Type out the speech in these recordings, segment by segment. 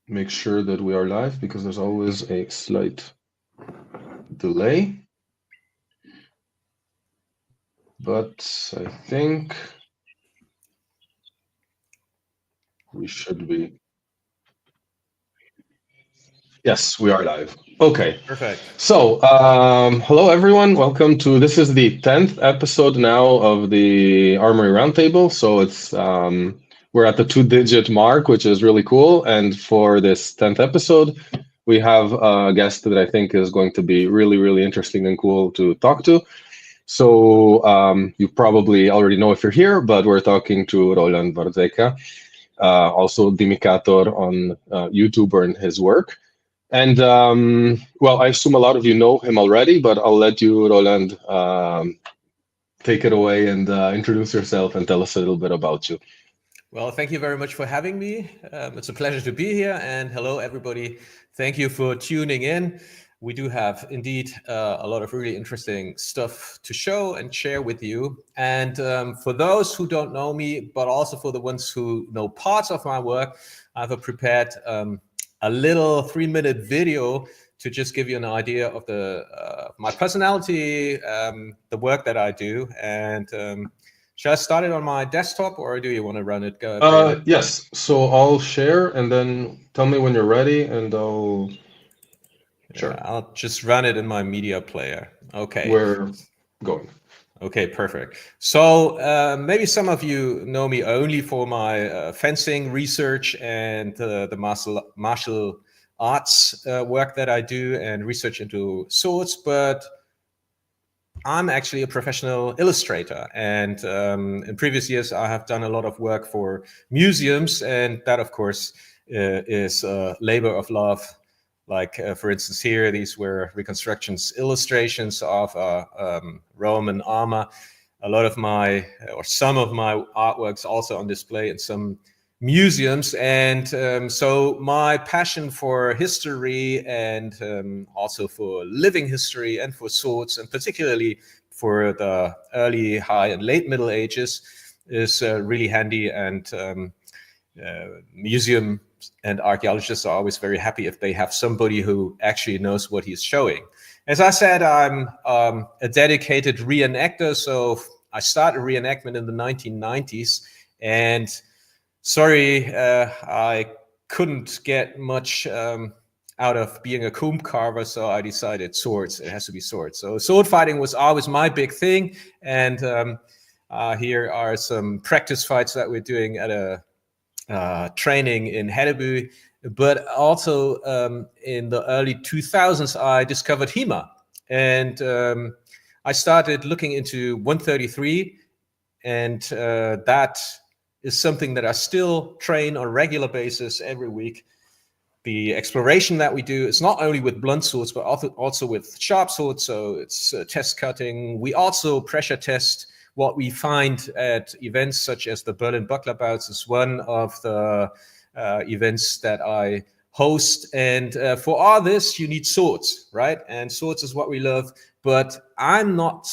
make sure that we are live because there's always a slight delay. But I think we should be. Yes, we are live. Okay. Perfect. So, hello everyone. Welcome to this is the 10th episode now of the Armory Roundtable. So it's we're at the 2-digit mark, which is really cool. And for this 10th episode, we have a guest that I think is going to be really, really interesting and cool to talk to. So you probably already know if you're here, but we're talking to Roland Warzecha, also Dimicator on YouTube or in his work. And well, I assume a lot of you know him already, but I'll let you, Roland, take it away and introduce yourself and tell us a little bit about you. Well, thank you very much for having me. It's a pleasure to be here. And hello, everybody. Thank you for tuning in. We do have indeed a lot of really interesting stuff to show and share with you. And for those who don't know me, but also for the ones who know parts of my work, I've prepared a little 3-minute video to just give you an idea of the my personality, the work that I do. And shall I start it on my desktop or do you want to run it? Yes, so I'll share and then tell me when you're ready and I'll... Sure. Yeah, I'll just run it in my media player. Okay. We're going. Okay, perfect. So maybe some of you know me only for my fencing research and the martial arts work that I do and research into swords, but I'm actually a professional illustrator. And in previous years, I have done a lot of work for museums, and that, of course, is a labor of love. Like, for instance, here, these were reconstructions, illustrations of Roman armor. A lot of my, or some of my artworks also on display in some museums. And so my passion for history and also for living history and for swords, and particularly for the early, high, and late Middle Ages is really handy. And museum and archaeologists are always very happy if they have somebody who actually knows what he's showing. As I said, I'm a dedicated reenactor. So I started reenactment in the 1990s. And sorry, I couldn't get much out of being a comb carver. So I decided swords. It has to be swords. So sword fighting was always my big thing. And here are some practice fights that we're doing at a training in Hedeby, but also in the early 2000s, I discovered HEMA. And I started looking into 133, and that is something that I still train on a regular basis every week. The exploration that we do is not only with blunt swords, but also with sharp swords, so it's test cutting. We also pressure test what we find at events such as the Berlin Buckler Bouts is one of the events that I host. And for all this, you need swords, right? And swords is what we love. But I'm not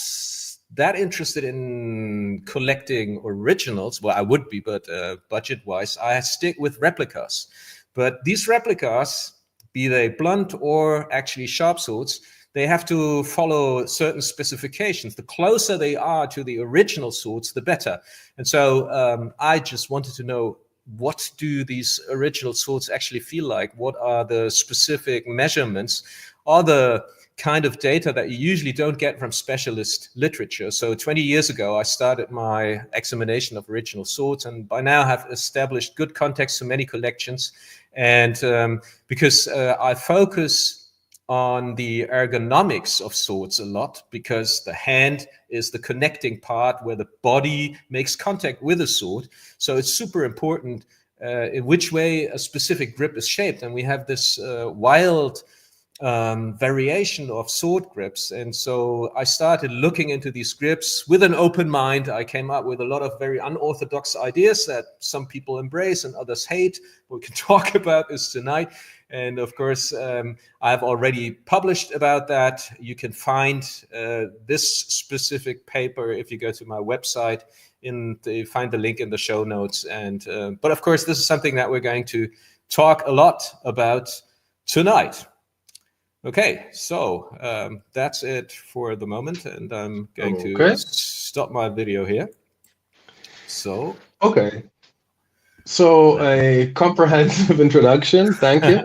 that interested in collecting originals. Well, I would be, but budget-wise, I stick with replicas. But these replicas, be they blunt or actually sharp swords, they have to follow certain specifications. The closer they are to the original swords, the better. And so I just wanted to know, what do these original swords actually feel like? What are the specific measurements? Are the kind of data that you usually don't get from specialist literature. So 20 years ago, I started my examination of original swords, and by now have established good context to many collections. And because I focus on the ergonomics of swords a lot, because the hand is the connecting part where the body makes contact with the sword. So it's super important in which way a specific grip is shaped. And we have this wild variation of sword grips. And so I started looking into these grips with an open mind. I came up with a lot of very unorthodox ideas that some people embrace and others hate. We can talk about this tonight. And of course, I've already published about that. You can find this specific paper if you go to my website. Find the link in the show notes. And but of course, this is something that we're going to talk a lot about tonight. Okay, so that's it for the moment, and I'm going to stop my video here. So okay, so a comprehensive introduction. Thank you.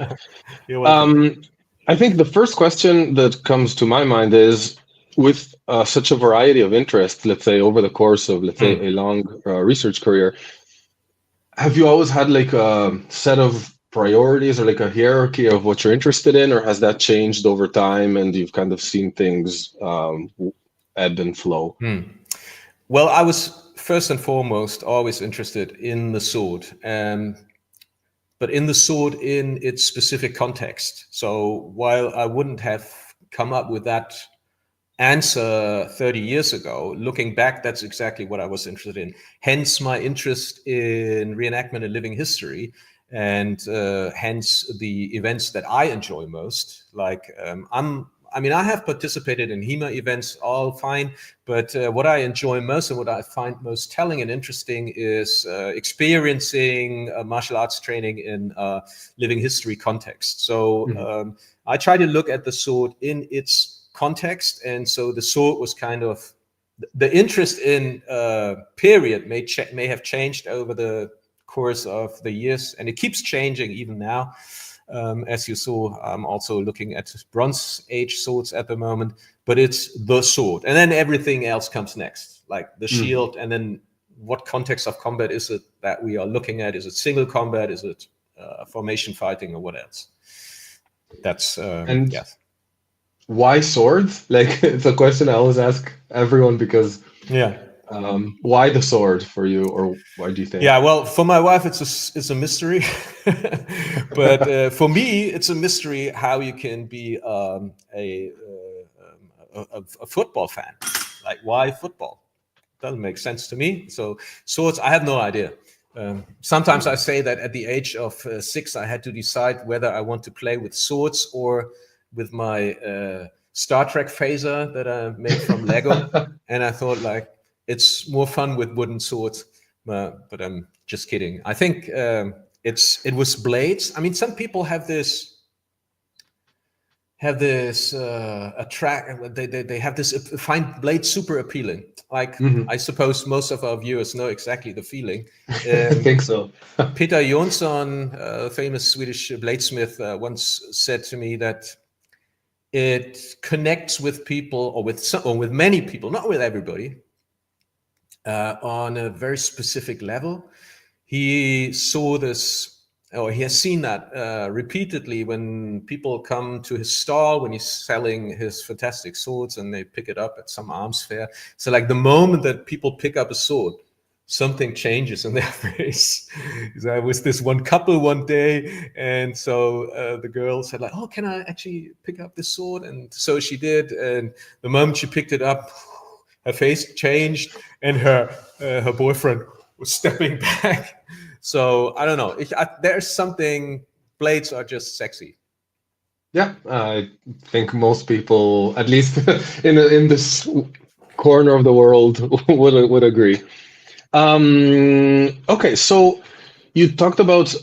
You're welcome. I think the first question that comes to my mind is, with such a variety of interests, let's say over the course of, let's say, a long research career, have you always had like a set of priorities or like a hierarchy of what you're interested in, or has that changed over time and you've kind of seen things ebb and flow? Well, I was first and foremost always interested in the sword, but in the sword in its specific context. So while I wouldn't have come up with that answer 30 years ago, looking back, that's exactly what I was interested in. Hence my interest in reenactment and living history, and hence the events that I enjoy most. Like I have participated in HEMA events, all fine, but what I enjoy most and what I find most telling and interesting is experiencing martial arts training in living history context. So I try to look at the sword in its context, and so the sword was kind of the interest in period may have changed over the course of the years, and it keeps changing even now. As you saw, I'm also looking at Bronze Age swords at the moment, but it's the sword, and then everything else comes next, like the shield, and then what context of combat is it that we are looking at? Is it single combat? Is it formation fighting, or what else? That's yes. Why swords? Like, it's a question I always ask everyone, because why the sword for you, or why do you think? Yeah, well, for my wife, it's a mystery, but for me, it's a mystery how you can be a football fan. Like, why football? Doesn't make sense to me. So swords, I have no idea. Sometimes I say that at the age of 6, I had to decide whether I want to play with swords or with my Star Trek phaser that I made from Lego. And I thought, like, it's more fun with wooden swords. But I'm just kidding. I think it was blades. I mean, some people have this attract. They have this find blades super appealing. Like, I suppose most of our viewers know exactly the feeling. I think so. Peter Jonsson, famous Swedish bladesmith, once said to me that it connects with people, or with many people, not with everybody, on a very specific level. He saw this, or he has seen that repeatedly when people come to his stall when he's selling his fantastic swords, and they pick it up at some arms fair. So, like, the moment that people pick up a sword, something changes in their face. I was this one couple one day, and so the girl said, like, "Oh, can I actually pick up this sword?" And so she did, and the moment she picked it up, her face changed, and her boyfriend was stepping back. So I don't know. There's something. Blades are just sexy. Yeah, I think most people, at least in this corner of the world, would agree. Okay, so you talked about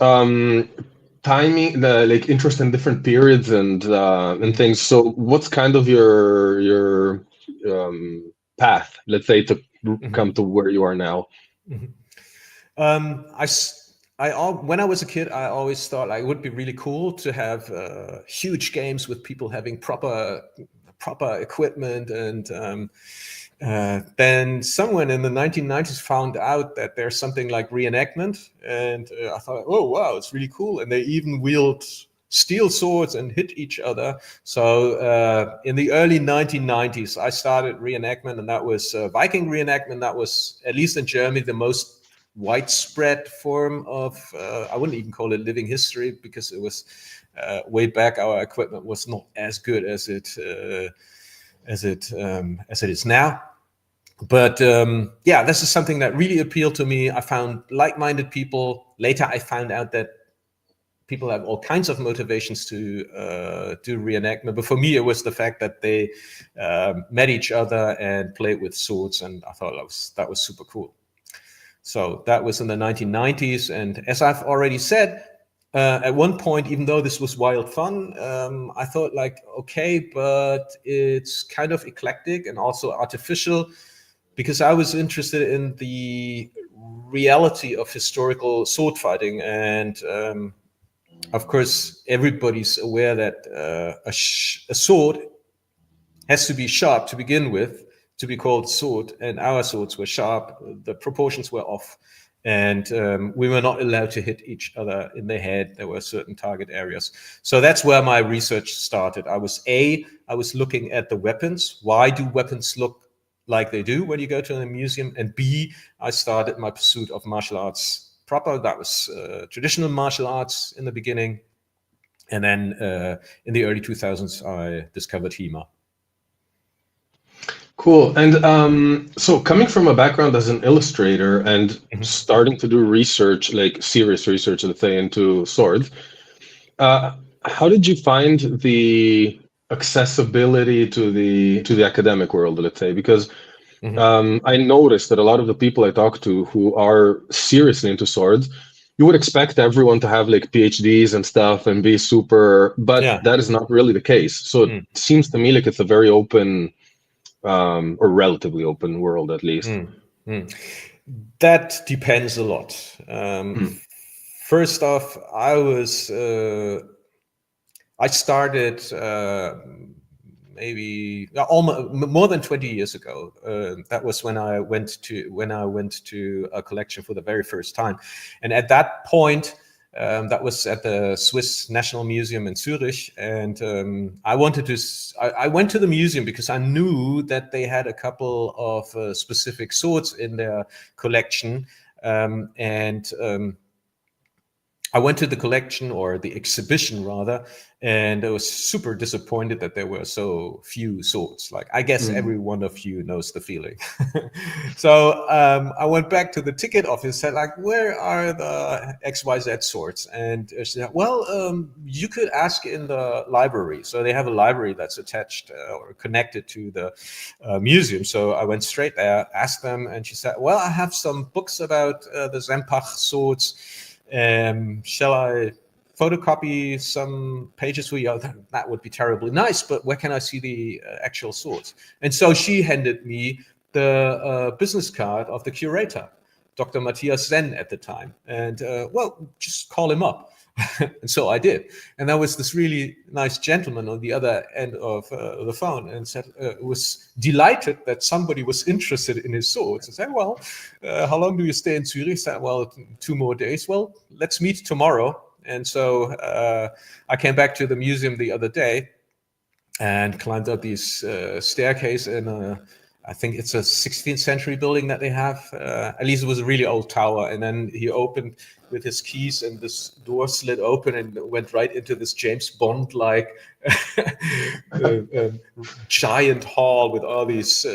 timing, the like interest in different periods and things. So what's kind of your path, let's say, to come to where you are now? When I was a kid, I always thought, like, it would be really cool to have huge games with people having proper equipment, and then someone in the 1990s found out that there's something like reenactment, and I thought, oh wow, it's really cool, and they even wield steel swords and hit each other. So in the early 1990s, I started reenactment, and that was Viking reenactment. That was, at least in Germany, the most widespread form of I wouldn't even call it living history, because it was way back. Our equipment was not as good as it is now. But yeah, this is something that really appealed to me. I found like-minded people. Later, I found out that people have all kinds of motivations to do reenactment. But for me, it was the fact that they met each other and played with swords, and I thought that was super cool. So that was in the 1990s. And as I've already said, At one point, even though this was wild fun, I thought like, okay, but it's kind of eclectic and also artificial, because I was interested in the reality of historical sword fighting. And of course, everybody's aware that a sword has to be sharp to begin with to be called sword, and our swords were sharp, the proportions were off, and we were not allowed to hit each other in the head. There were certain target areas. So that's where my research started. I was looking at the weapons. Why do weapons look like they do when you go to a museum? And B, I started my pursuit of martial arts proper. That was traditional martial arts in the beginning. And then in the early 2000s, I discovered HEMA. Cool. And so coming from a background as an illustrator and starting to do research, like serious research, let's say, into swords, how did you find the accessibility to the academic world, let's say? Because I noticed that a lot of the people I talk to who are seriously into swords, you would expect everyone to have like PhDs and stuff and be super, but that is not really the case. So it seems to me like it's a very open, or relatively open world, at least. That depends a lot. First off, I started maybe almost more than 20 years ago. That was when I went to a collection for the very first time, and at that point, that was at the Swiss National Museum in Zurich, and I went to the museum because I knew that they had a couple of specific swords in their collection, and I went to the collection, or the exhibition rather, and I was super disappointed that there were so few swords. Like, I guess every one of you knows the feeling. So I went back to the ticket office, said like, where are the XYZ swords? And she said, well, you could ask in the library. So they have a library that's attached or connected to the museum. So I went straight there, asked them, and she said, well, I have some books about the Sempach swords. Shall I photocopy some pages for you? That would be terribly nice, but where can I see the actual swords? And so she handed me the business card of the curator, Dr. Matthias Zen at the time. And well, just call him up. And so I did. And there was this really nice gentleman on the other end of the phone, and said, was delighted that somebody was interested in his swords. I said, well, how long do you stay in Zurich? I said, well, 2 more days. Well, let's meet tomorrow. And so I came back to the museum the other day and climbed up this staircase in I think it's a 16th century building that they have. At least it was a really old tower. And then he opened with his keys, and this door slid open and went right into this James Bond-like giant hall with all these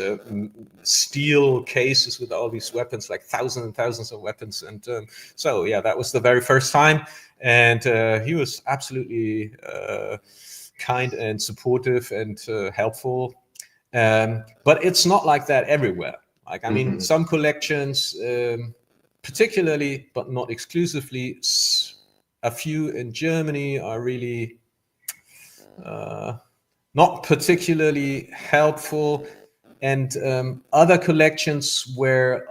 steel cases with all these weapons, like thousands and thousands of weapons. And so, yeah, that was the very first time. And he was absolutely kind and supportive and helpful. But it's not like that everywhere. Like, I mean, some collections, particularly, but not exclusively, a few in Germany are really not particularly helpful. And other collections where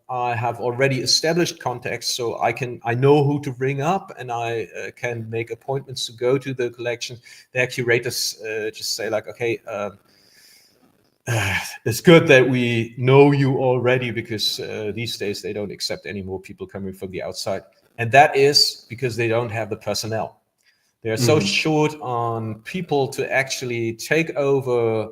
I have already established contacts, so I know who to bring up, and I can make appointments to go to the collection. Their curators just say like, okay, it's good that we know you already, because these days they don't accept any more people coming from the outside. And that is because they don't have the personnel. They're so short on people to actually take over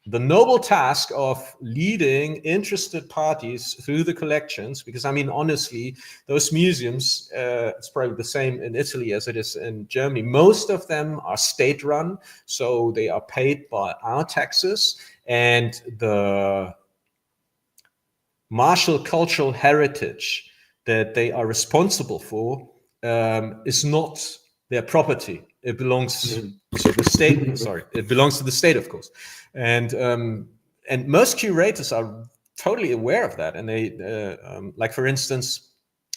the noble task of leading interested parties through the collections. Because, I mean, honestly, those museums, it's probably the same in Italy as it is in Germany. Most of them are state-run, so they are paid by our taxes. And the martial cultural heritage that they are responsible for is not their property. It belongs to the state. Sorry, it belongs to the state, of course. And most curators are totally aware of that. And they, like, for instance,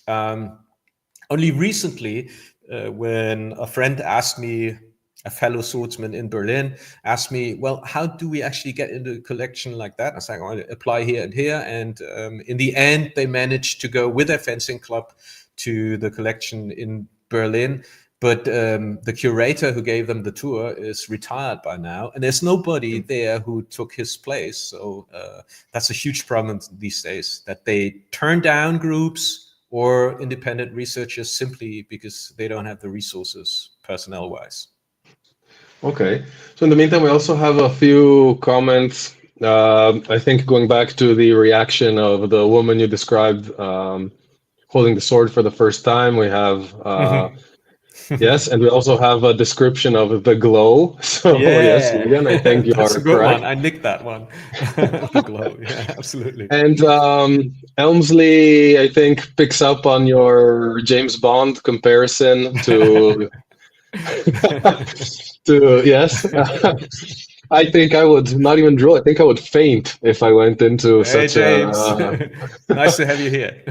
only recently when a friend asked me, a fellow swordsman in Berlin asked me, well, how do we actually get into a collection like that? I was like, I apply here and here. And in the end, they managed to go with their fencing club to the collection in Berlin. But the curator who gave them the tour is retired by now. And there's nobody there who took his place. So that's a huge problem these days, that they turn down groups or independent researchers simply because they don't have the resources personnel-wise. Okay. So in the meantime, we also have a few comments. I think going back to the reaction of the woman you described holding the sword for the first time, we have yes, and we also have a description of the glow. So yes, Yeah, again, I think you that's are a good correct. one. I nicked that one. The glow. Yeah, absolutely. And Elmsley, I think, picks up on your James Bond comparison to to yes. I think I would not even drool. I think I would faint if I went into Hey, such James. a. Nice to have you here.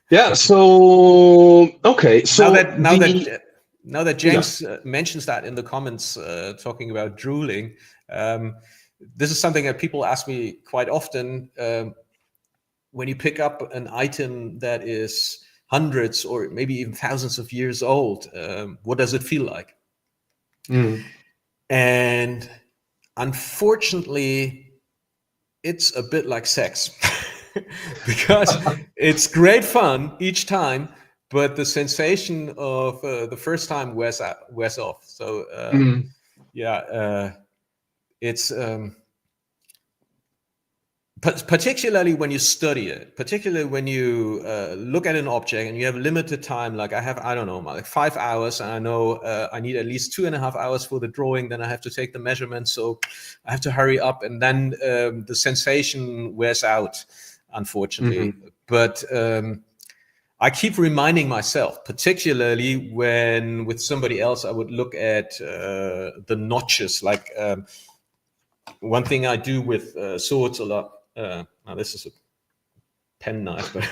Yeah. So okay. So Now that James mentions that in the comments, talking about drooling, this is something that people ask me quite often. When you pick up an item that is hundreds or maybe even thousands of years old, what does it feel like? And unfortunately, it's a bit like sex. Because it's great fun each time, but the sensation of the first time wears off. So it's particularly when you study it, particularly when you look at an object and you have limited time. Like I have, I don't know, like 5 hours, and I know I need at least 2.5 hours for the drawing. Then I have to take the measurements, so I have to hurry up, and then the sensation wears out, unfortunately. But I keep reminding myself, particularly when with somebody else, I would look at the notches. Like one thing I do with swords a lot. Now this is a pen knife, but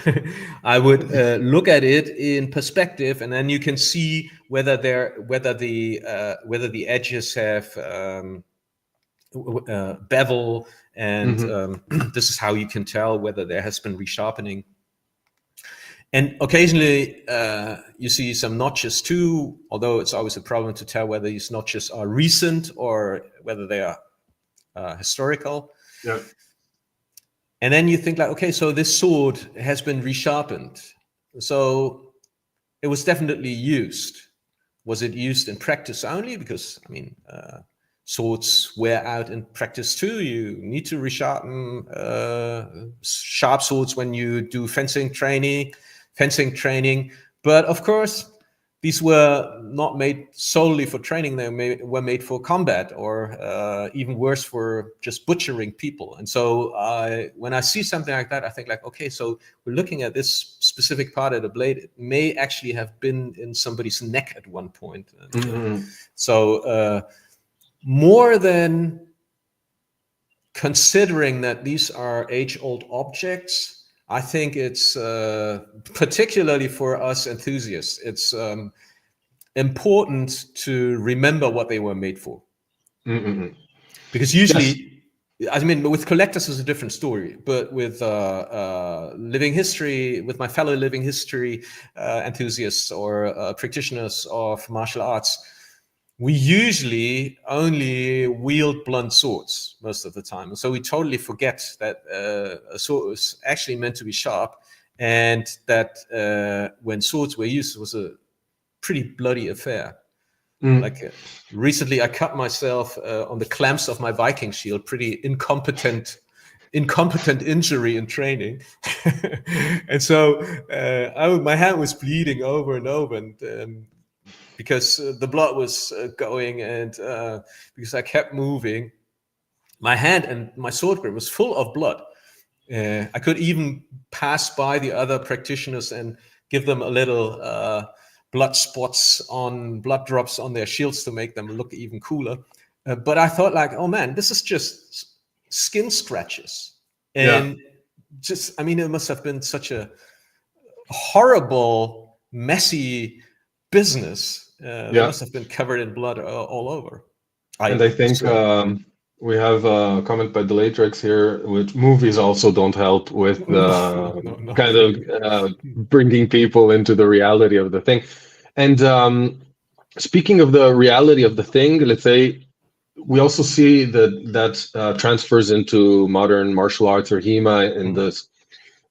I would look at it in perspective, and then you can see whether the edges have bevel, and this is how you can tell whether there has been resharpening. And occasionally you see some notches too, although it's always a problem to tell whether these notches are recent or whether they are historical. Yeah. And then you think like, okay, so this sword has been resharpened. So it was definitely used. Was it used in practice only? Because, I mean, swords wear out in practice too. You need to resharpen sharp swords when you do fencing training. But of course, these were not made solely for training. They were made for combat, or even worse, for just butchering people. And so when I see something like that, I think like, okay, so we're looking at this specific part of the blade. It may actually have been in somebody's neck at one point. And, so more than considering that these are age-old objects, I think it's particularly for us enthusiasts, it's important to remember what they were made for. Because usually, I mean, with collectors is a different story, but with living history, with my fellow living history enthusiasts or practitioners of martial arts, we usually only wield blunt swords most of the time. And so we totally forget that a sword was actually meant to be sharp, and that when swords were used, it was a pretty bloody affair. Like recently I cut myself on the clamps of my Viking shield, pretty incompetent injury in training. And so my hand was bleeding over and over, and because the blood was going, and because I kept moving, my hand and my sword grip was full of blood. I could even pass by the other practitioners and give them a little blood drops on their shields to make them look even cooler. But I thought like, oh man, this is just skin scratches. And just, I mean, it must have been such a horrible messy business. They must have been covered in blood all over. And I think we have a comment by Delatrix here, which movies also don't help with kind of bringing people into the reality of the thing. And speaking of the reality of the thing, let's say we also see that transfers into modern martial arts or HEMA in this,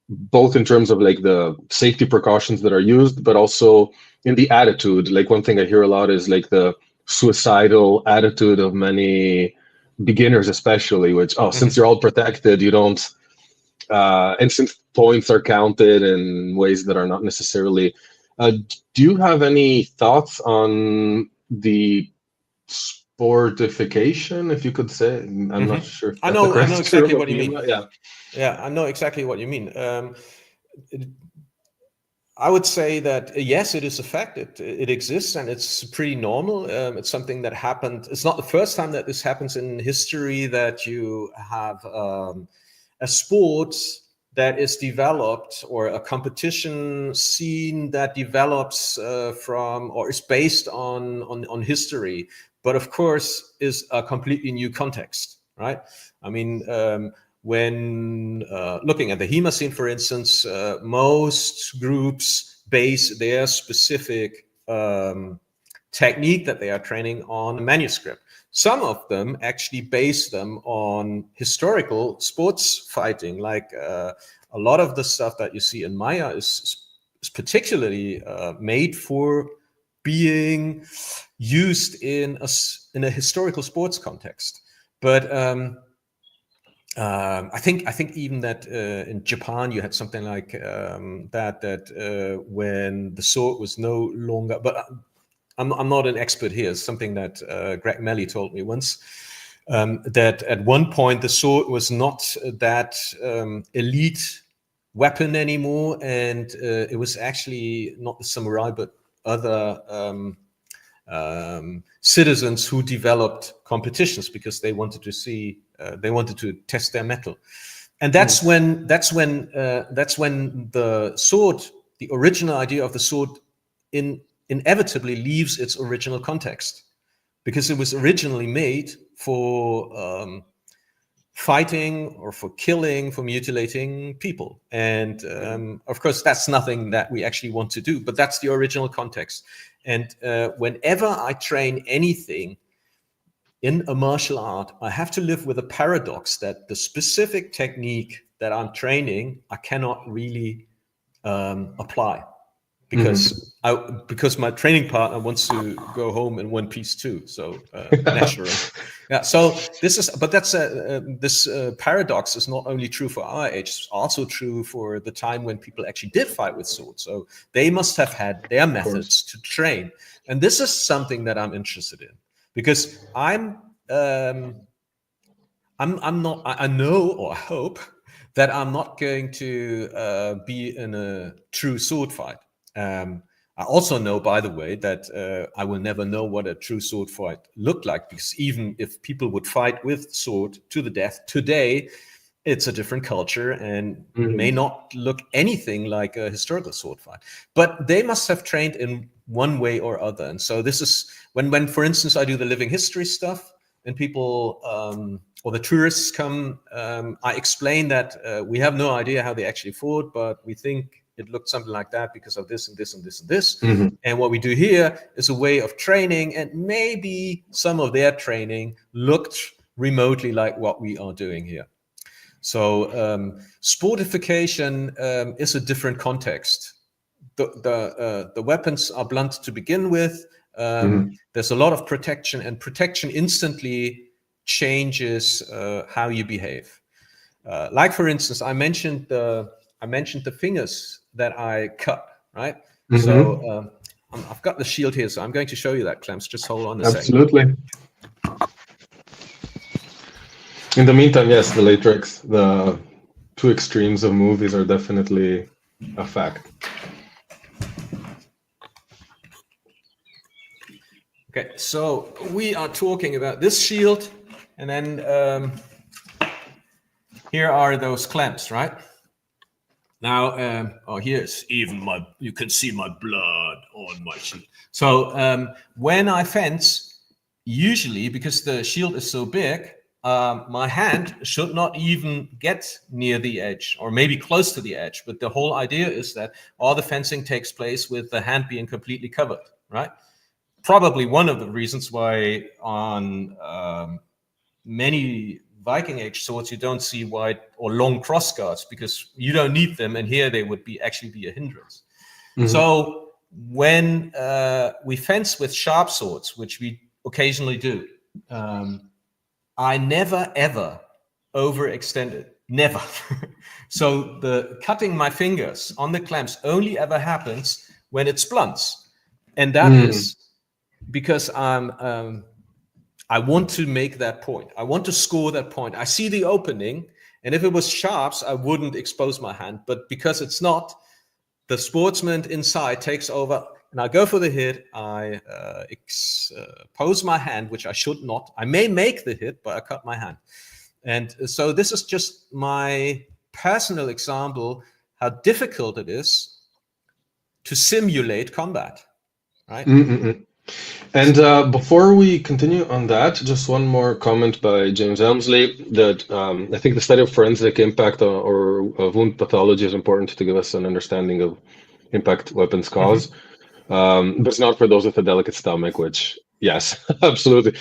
both in terms of like the safety precautions that are used, but also in the attitude. Like one thing I hear a lot is like the suicidal attitude of many beginners, especially, which since you're all protected, you don't and since points are counted in ways that are not necessarily do you have any thoughts on the sportification, if you could say? I'm not sure if I know exactly what you mean. I know exactly what you mean. I would say that yes, it is a fact. It exists, and it's pretty normal. It's something that happened. It's not the first time that this happens in history, that you have a sport that is developed, or a competition scene that develops from, or is based on history, but of course is a completely new context, right? I mean, when looking at the HEMA scene, for instance, most groups base their specific technique that they are training on a manuscript. Some of them actually base them on historical sports fighting. Like a lot of the stuff that you see in Maya is particularly made for being used in a historical sports context. But I think even that in Japan you had something like that when the sword was no longer, but I'm not an expert here. It's something that Greg Melly told me once, that at one point the sword was not that elite weapon anymore, and it was actually not the samurai but other citizens who developed competitions because they wanted to see, they wanted to test their mettle, and that's when the sword, the original idea of the sword, inevitably leaves its original context, because it was originally made for fighting or for killing, for mutilating people. And of course, that's nothing that we actually want to do, but that's the original context. And whenever I train anything in a martial art, I have to live with a paradox that the specific technique that I'm training, I cannot really apply. Because my training partner wants to go home in one piece too, so naturally, yeah. So this is, but that's this paradox is not only true for our age; it's also true for the time when people actually did fight with swords. So they must have had their methods to train, and this is something that I'm interested in, because I'm not. I know, or I hope that I'm not going to be in a true sword fight. I also know, by the way, that I will never know what a true sword fight looked like, because even if people would fight with sword to the death today, it's a different culture and may not look anything like a historical sword fight. But they must have trained in one way or other. And so this is when for instance, I do the living history stuff and people or the tourists come, I explain that we have no idea how they actually fought, but we think it looked something like that because of this and this and this and this. And what we do here is a way of training, and maybe some of their training looked remotely like what we are doing here. So sportification is a different context. The weapons are blunt to begin with. There's a lot of protection, and protection instantly changes how you behave. Like for instance, I mentioned the fingers that I cut, right? So I've got the shield here, so I'm going to show you that, Clems. Just hold on a second. Absolutely. In the meantime, yes, the latex, the two extremes of movies are definitely a fact. Okay, so we are talking about this shield, and then here are those clamps, right? Now, here's even you can see my blood on my shield. So when I fence, usually because the shield is so big, my hand should not even get near the edge, or maybe close to the edge. But the whole idea is that all the fencing takes place with the hand being completely covered, right? Probably one of the reasons why on many Viking Age swords you don't see wide or long cross guards, because you don't need them, and here they would actually be a hindrance. Mm-hmm. So when we fence with sharp swords, which we occasionally do, I never ever overextend it. Never. So the cutting my fingers on the clamps only ever happens when it's blunts, and that is because I want to make that point. I want to score that point. I see the opening, and if it was sharps, I wouldn't expose my hand. But because it's not, the sportsman inside takes over, and I go for the hit. I expose my hand, which I should not. I may make the hit, but I cut my hand. And so this is just my personal example how difficult it is to simulate combat, right? Mm-mm. And before we continue on that, just one more comment by James Elmsley that I think the study of forensic impact or wound pathology is important to give us an understanding of impact weapons cause. But it's not for those with a delicate stomach, which, yes, absolutely.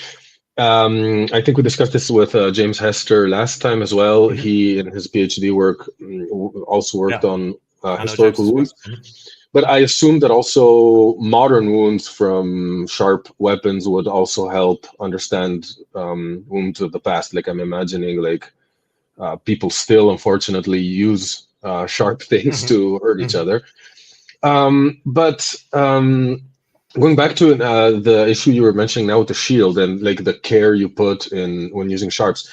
I think we discussed this with James Hester last time as well. He, in his PhD work, also worked on historical wounds. But I assume that also modern wounds from sharp weapons would also help understand wounds of the past. Like I'm imagining, like people still unfortunately use sharp things to hurt each other. But going back to the issue you were mentioning now with the shield and like the care you put in when using sharps,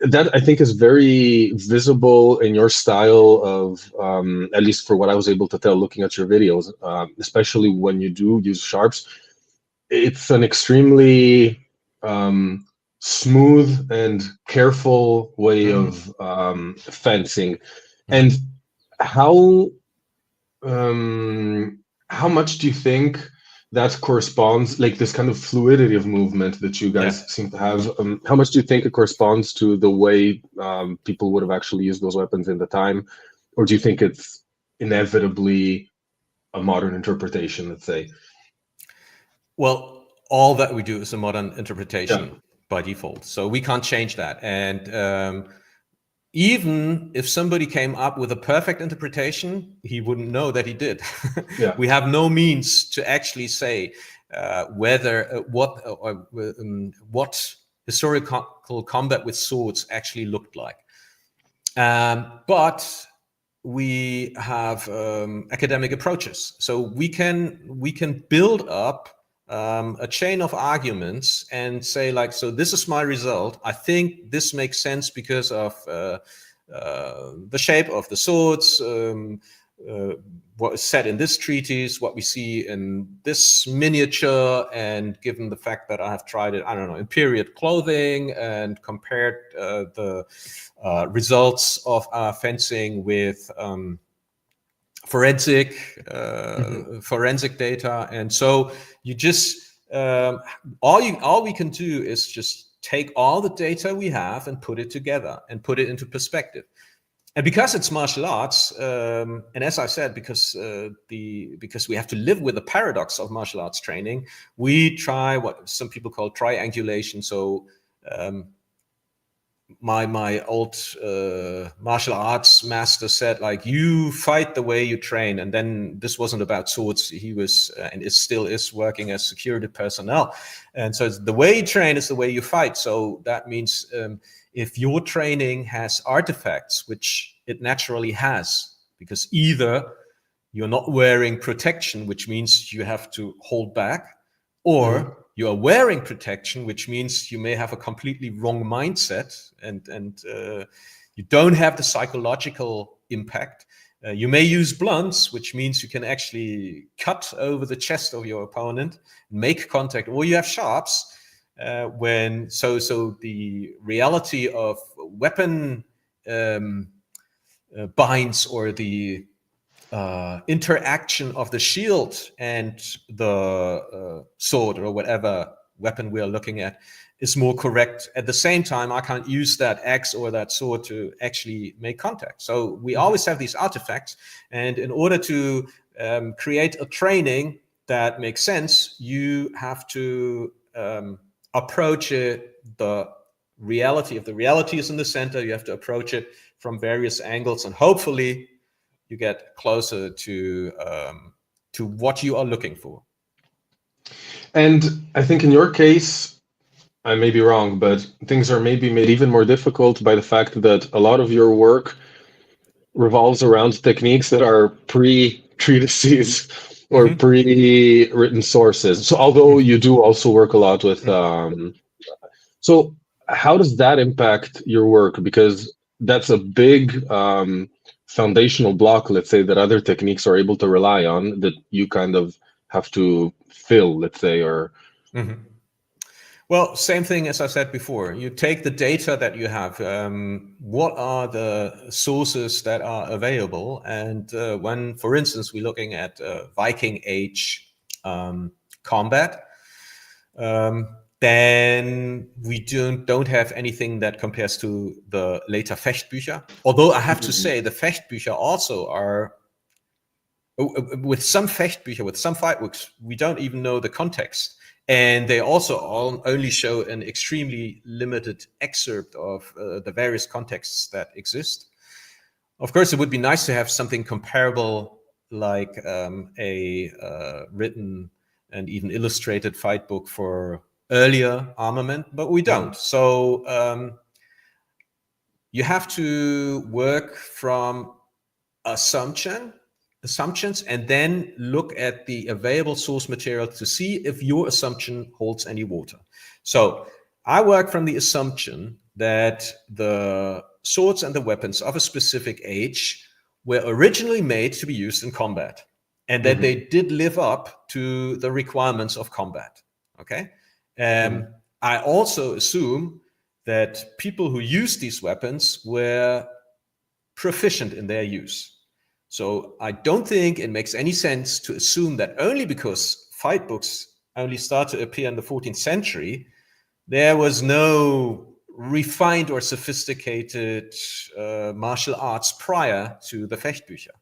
that I think is very visible in your style of, at least for what I was able to tell looking at your videos, especially when you do use sharps. It's an extremely smooth and careful way of fencing. And how much do you think that corresponds, like this kind of fluidity of movement that you guys seem to have, how much do you think it corresponds to the way people would have actually used those weapons in the time? Or do you think it's inevitably a modern interpretation, let's say? Well, all that we do is a modern interpretation by default. So we can't change that. And even if somebody came up with a perfect interpretation, he wouldn't know that he did. We have no means to actually say what historical combat with swords actually looked like. But we have academic approaches, so we can build up a chain of arguments and say, like, so this is my result. I think this makes sense because of the shape of the swords, what is said in this treatise, what we see in this miniature, and given the fact that I have tried it, I don't know, in period clothing and compared the results of our fencing with forensic data. And so you just all we can do is just take all the data we have and put it together and put it into perspective. And because it's martial arts, and as I said, because we have to live with the paradox of martial arts training, we try what some people call triangulation. So my old martial arts master said, like, you fight the way you train. And then this wasn't about swords. He was and it still is working as security personnel. And so the way you train is the way you fight. So that means if your training has artifacts, which it naturally has, because either you're not wearing protection, which means you have to hold back, or you are wearing protection, which means you may have a completely wrong mindset and you don't have the psychological impact. You may use blunts, which means you can actually cut over the chest of your opponent, make contact, or you have sharps. So the reality of weapon binds or the interaction of the shield and the sword or whatever weapon we are looking at is more correct. At the same time, I can't use that axe or that sword to actually make contact. So we always have these artifacts, and in order to create a training that makes sense, you have to approach it, the reality. If the reality is in the center, you have to approach it from various angles, and hopefully you get closer to what you are looking for. And I think in your case, I may be wrong, but things are maybe made even more difficult by the fact that a lot of your work revolves around techniques that are pre-treatises or pre-written sources. So although you do also work a lot with, so how does that impact your work? Because that's a big foundational block, let's say, that other techniques are able to rely on that you kind of have to fill, let's say, or... Well, same thing as I said before. You take the data that you have. What are the sources that are available? And when, for instance, we're looking at Viking Age combat, then we don't have anything that compares to the later Fechtbücher. Although I have to say the Fechtbücher also are, with some Fechtbücher, with some fight books, we don't even know the context. And they also only show an extremely limited excerpt of the various contexts that exist. Of course, it would be nice to have something comparable, like a written and even illustrated fight book for earlier armament, but we don't. So you have to work from assumptions and then look at the available source material to see if your assumption holds any water. So I work from the assumption that the swords and the weapons of a specific age were originally made to be used in combat, and that they did live up to the requirements of combat. Okay. I also assume that people who use these weapons were proficient in their use. So I don't think it makes any sense to assume that only because fight books only start to appear in the 14th century, there was no refined or sophisticated martial arts prior to the Fechtbücher.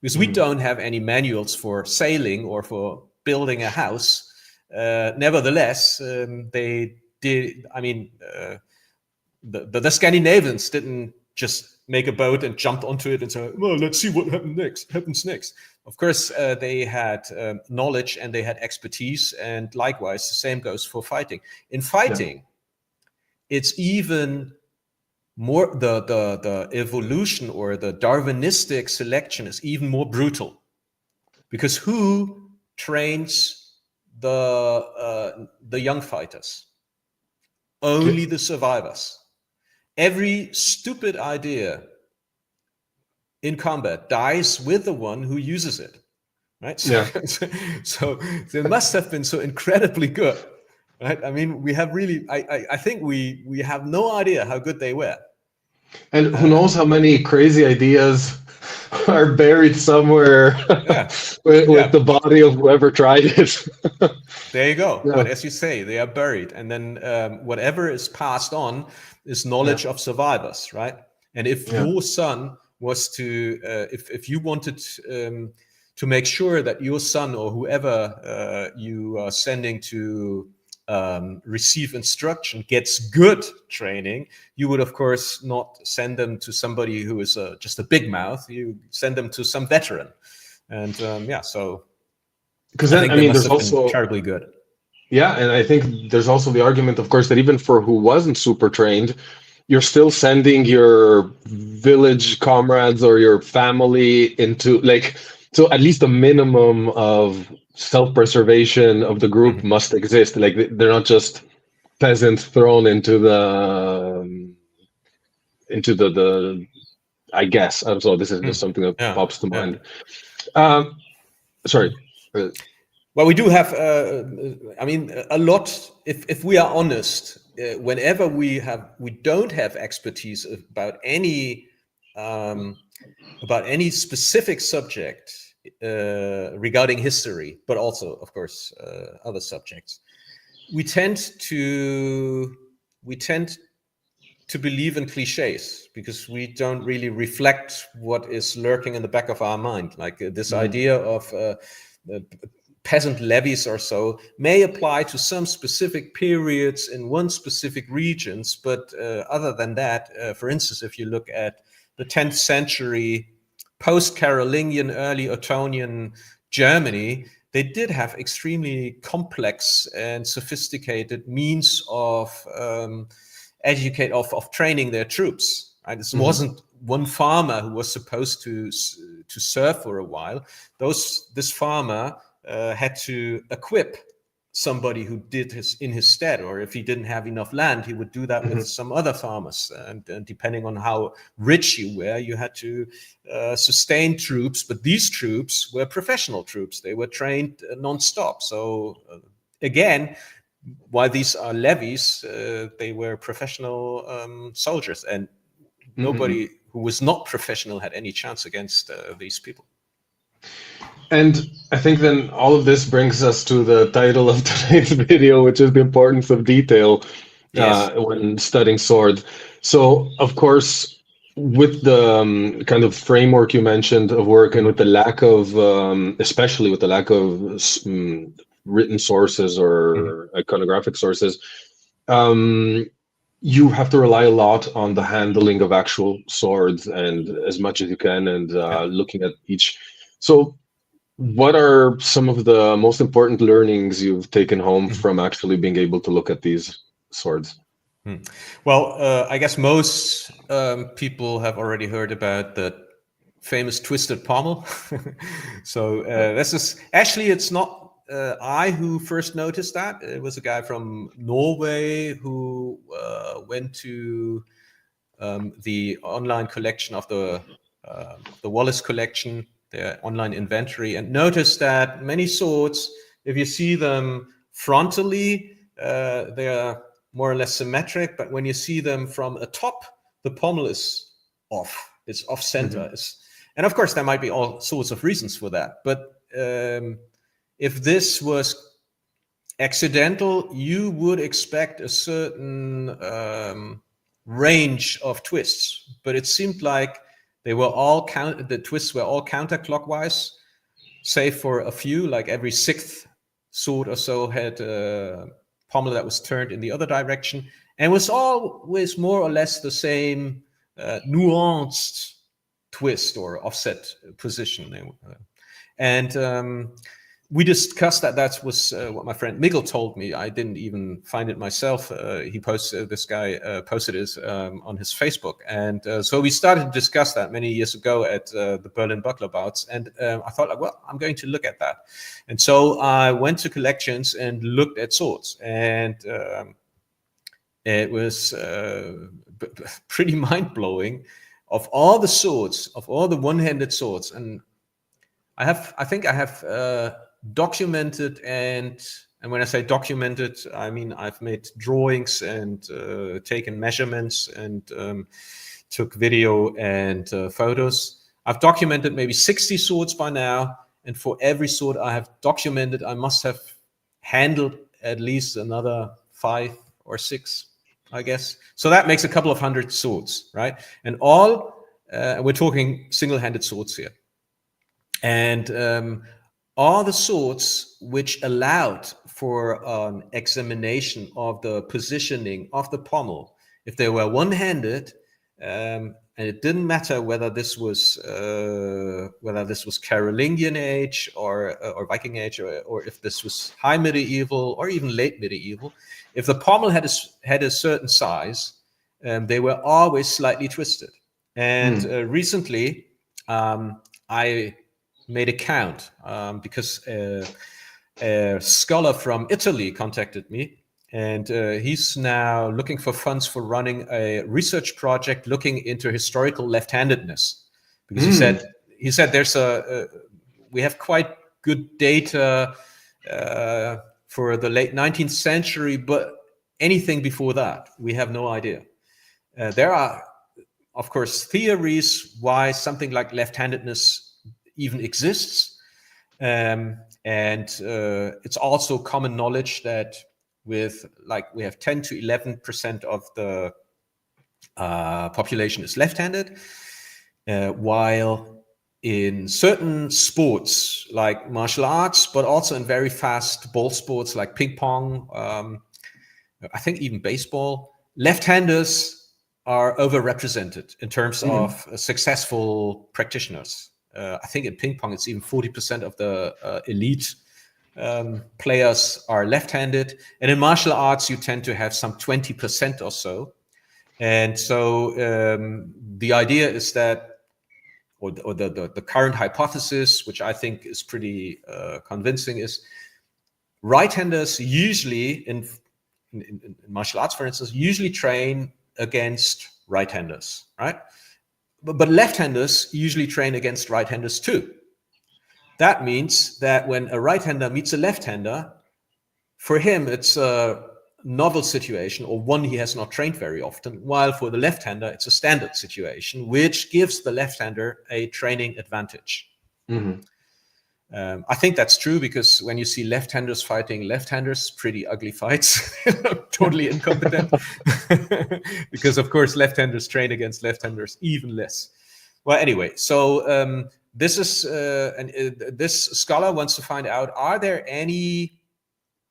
Because we don't have any manuals for sailing or for building a house. Nevertheless, they did, I mean, the Scandinavians didn't just make a boat and jumped onto it and say, well, let's see what happens next. Of course, they had knowledge and they had expertise, and likewise, the same goes for fighting. In fighting, it's even more, the evolution or the Darwinistic selection is even more brutal, because who trains the young fighters? Only the survivors. Every stupid idea in combat dies with the one who uses it, right? So they must have been so incredibly good, right? I mean, we have really, I think we have no idea how good they were. And who knows how many crazy ideas are buried somewhere with the body of whoever tried it. There you go. But as you say, they are buried. And then whatever is passed on is knowledge of survivors, right? And if your son was to, if you wanted to make sure that your son or whoever you are sending to receive instruction gets good training, you would of course not send them to somebody who is just a big mouth. You send them to some veteran, and so because then I mean, there's also terribly good. Yeah, and I think there's also the argument, of course, that even for who wasn't super trained, you're still sending your village comrades or your family into, like, so at least a minimum of self-preservation of the group must exist. Like, they're not just peasants thrown into the I guess. So this is just something that pops to mind. Sorry. Well, we do have, I mean, a lot, if we are honest, whenever we don't have expertise about any about any specific subject regarding history, but also, of course, other subjects, we tend to believe in cliches because we don't really reflect what is lurking in the back of our mind. Like this idea of peasant levies or so may apply to some specific periods in one specific regions, but other than that, for instance, if you look at the 10th century post-Carolingian, early Ottonian Germany, they did have extremely complex and sophisticated means of training their troops. Right? This wasn't one farmer who was supposed to serve for a while. This farmer had to equip somebody who did in his stead, or if he didn't have enough land, he would do that with some other farmers. And depending on how rich you were, you had to sustain troops. But these troops were professional troops; they were trained non-stop. So again, while these are levies, they were professional soldiers, and nobody who was not professional had any chance against these people. And I think then all of this brings us to the title of today's video, which is the importance of detail when studying swords. So, of course, with the kind of framework you mentioned of work, and with the lack of, especially with the lack of written sources or iconographic sources, you have to rely a lot on the handling of actual swords, and as much as you can, and looking at each. So what are some of the most important learnings you've taken home from actually being able to look at these swords? Well, I guess most people have already heard about the famous Twisted Pommel. So this is actually, it's not I who first noticed that. It was a guy from Norway who went to the online collection of the Wallace collection, their online inventory, and noticed that many swords, if you see them frontally, they are more or less symmetric, but when you see them from atop, the pommel is off. It's off center. And of course, there might be all sorts of reasons for that. But if this was accidental, you would expect a certain range of twists. But it seemed like they were all the twists were all counterclockwise, save for a few, like every sixth sword or so had a pommel that was turned in the other direction, and was always more or less the same nuanced twist or offset position. And we discussed that. That was what my friend Miguel told me. I didn't even find it myself. He posted, this guy posted it on his Facebook. And so we started to discuss that many years ago at the Berlin Buckler Bouts. And I thought, well, I'm going to look at that. And so I went to collections and looked at swords. And it was pretty mind-blowing. Of all the swords, of all the one-handed swords, and I think I have documented, and when I say documented, I mean I've made drawings and taken measurements and took video and photos. I've documented maybe 60 swords by now, and for every sword I have documented, I must have handled at least another 5 or 6, I guess. So that makes a couple of hundred swords, right? And all, we're talking single-handed swords here. And all the swords which allowed for an examination of the positioning of the pommel, if they were one-handed, and it didn't matter whether this was Carolingian age or Viking age, or if this was high medieval or even late medieval, if the pommel had a certain size, they were always slightly twisted. And recently, I made a count because a scholar from Italy contacted me, and he's now looking for funds for running a research project looking into historical left-handedness, because he said there's we have quite good data for the late 19th century, but anything before that we have no idea. There are of course, theories why something like left-handedness even exists. And it's also common knowledge that with we have 10 to 11% of the population is left-handed, while in certain sports like martial arts, but also in very fast ball sports like ping pong, I think even baseball, left-handers are overrepresented in terms of successful practitioners. I think in ping pong, it's even 40% of the elite players are left-handed. And in martial arts, you tend to have some 20% or so. And so the idea is that, or the current hypothesis, which I think is pretty convincing, is right-handers usually, in martial arts, for instance, usually train against right-handers, right? But left-handers usually train against right-handers too. That means that when a right-hander meets a left-hander, for him it's a novel situation, or one he has not trained very often, while for the left-hander it's a standard situation, which gives the left-hander a training advantage. I think that's true because when you see left-handers fighting left-handers, pretty ugly fights, totally incompetent, because of course left-handers train against left-handers even less. Well, anyway, so this is this scholar wants to find out: are there any?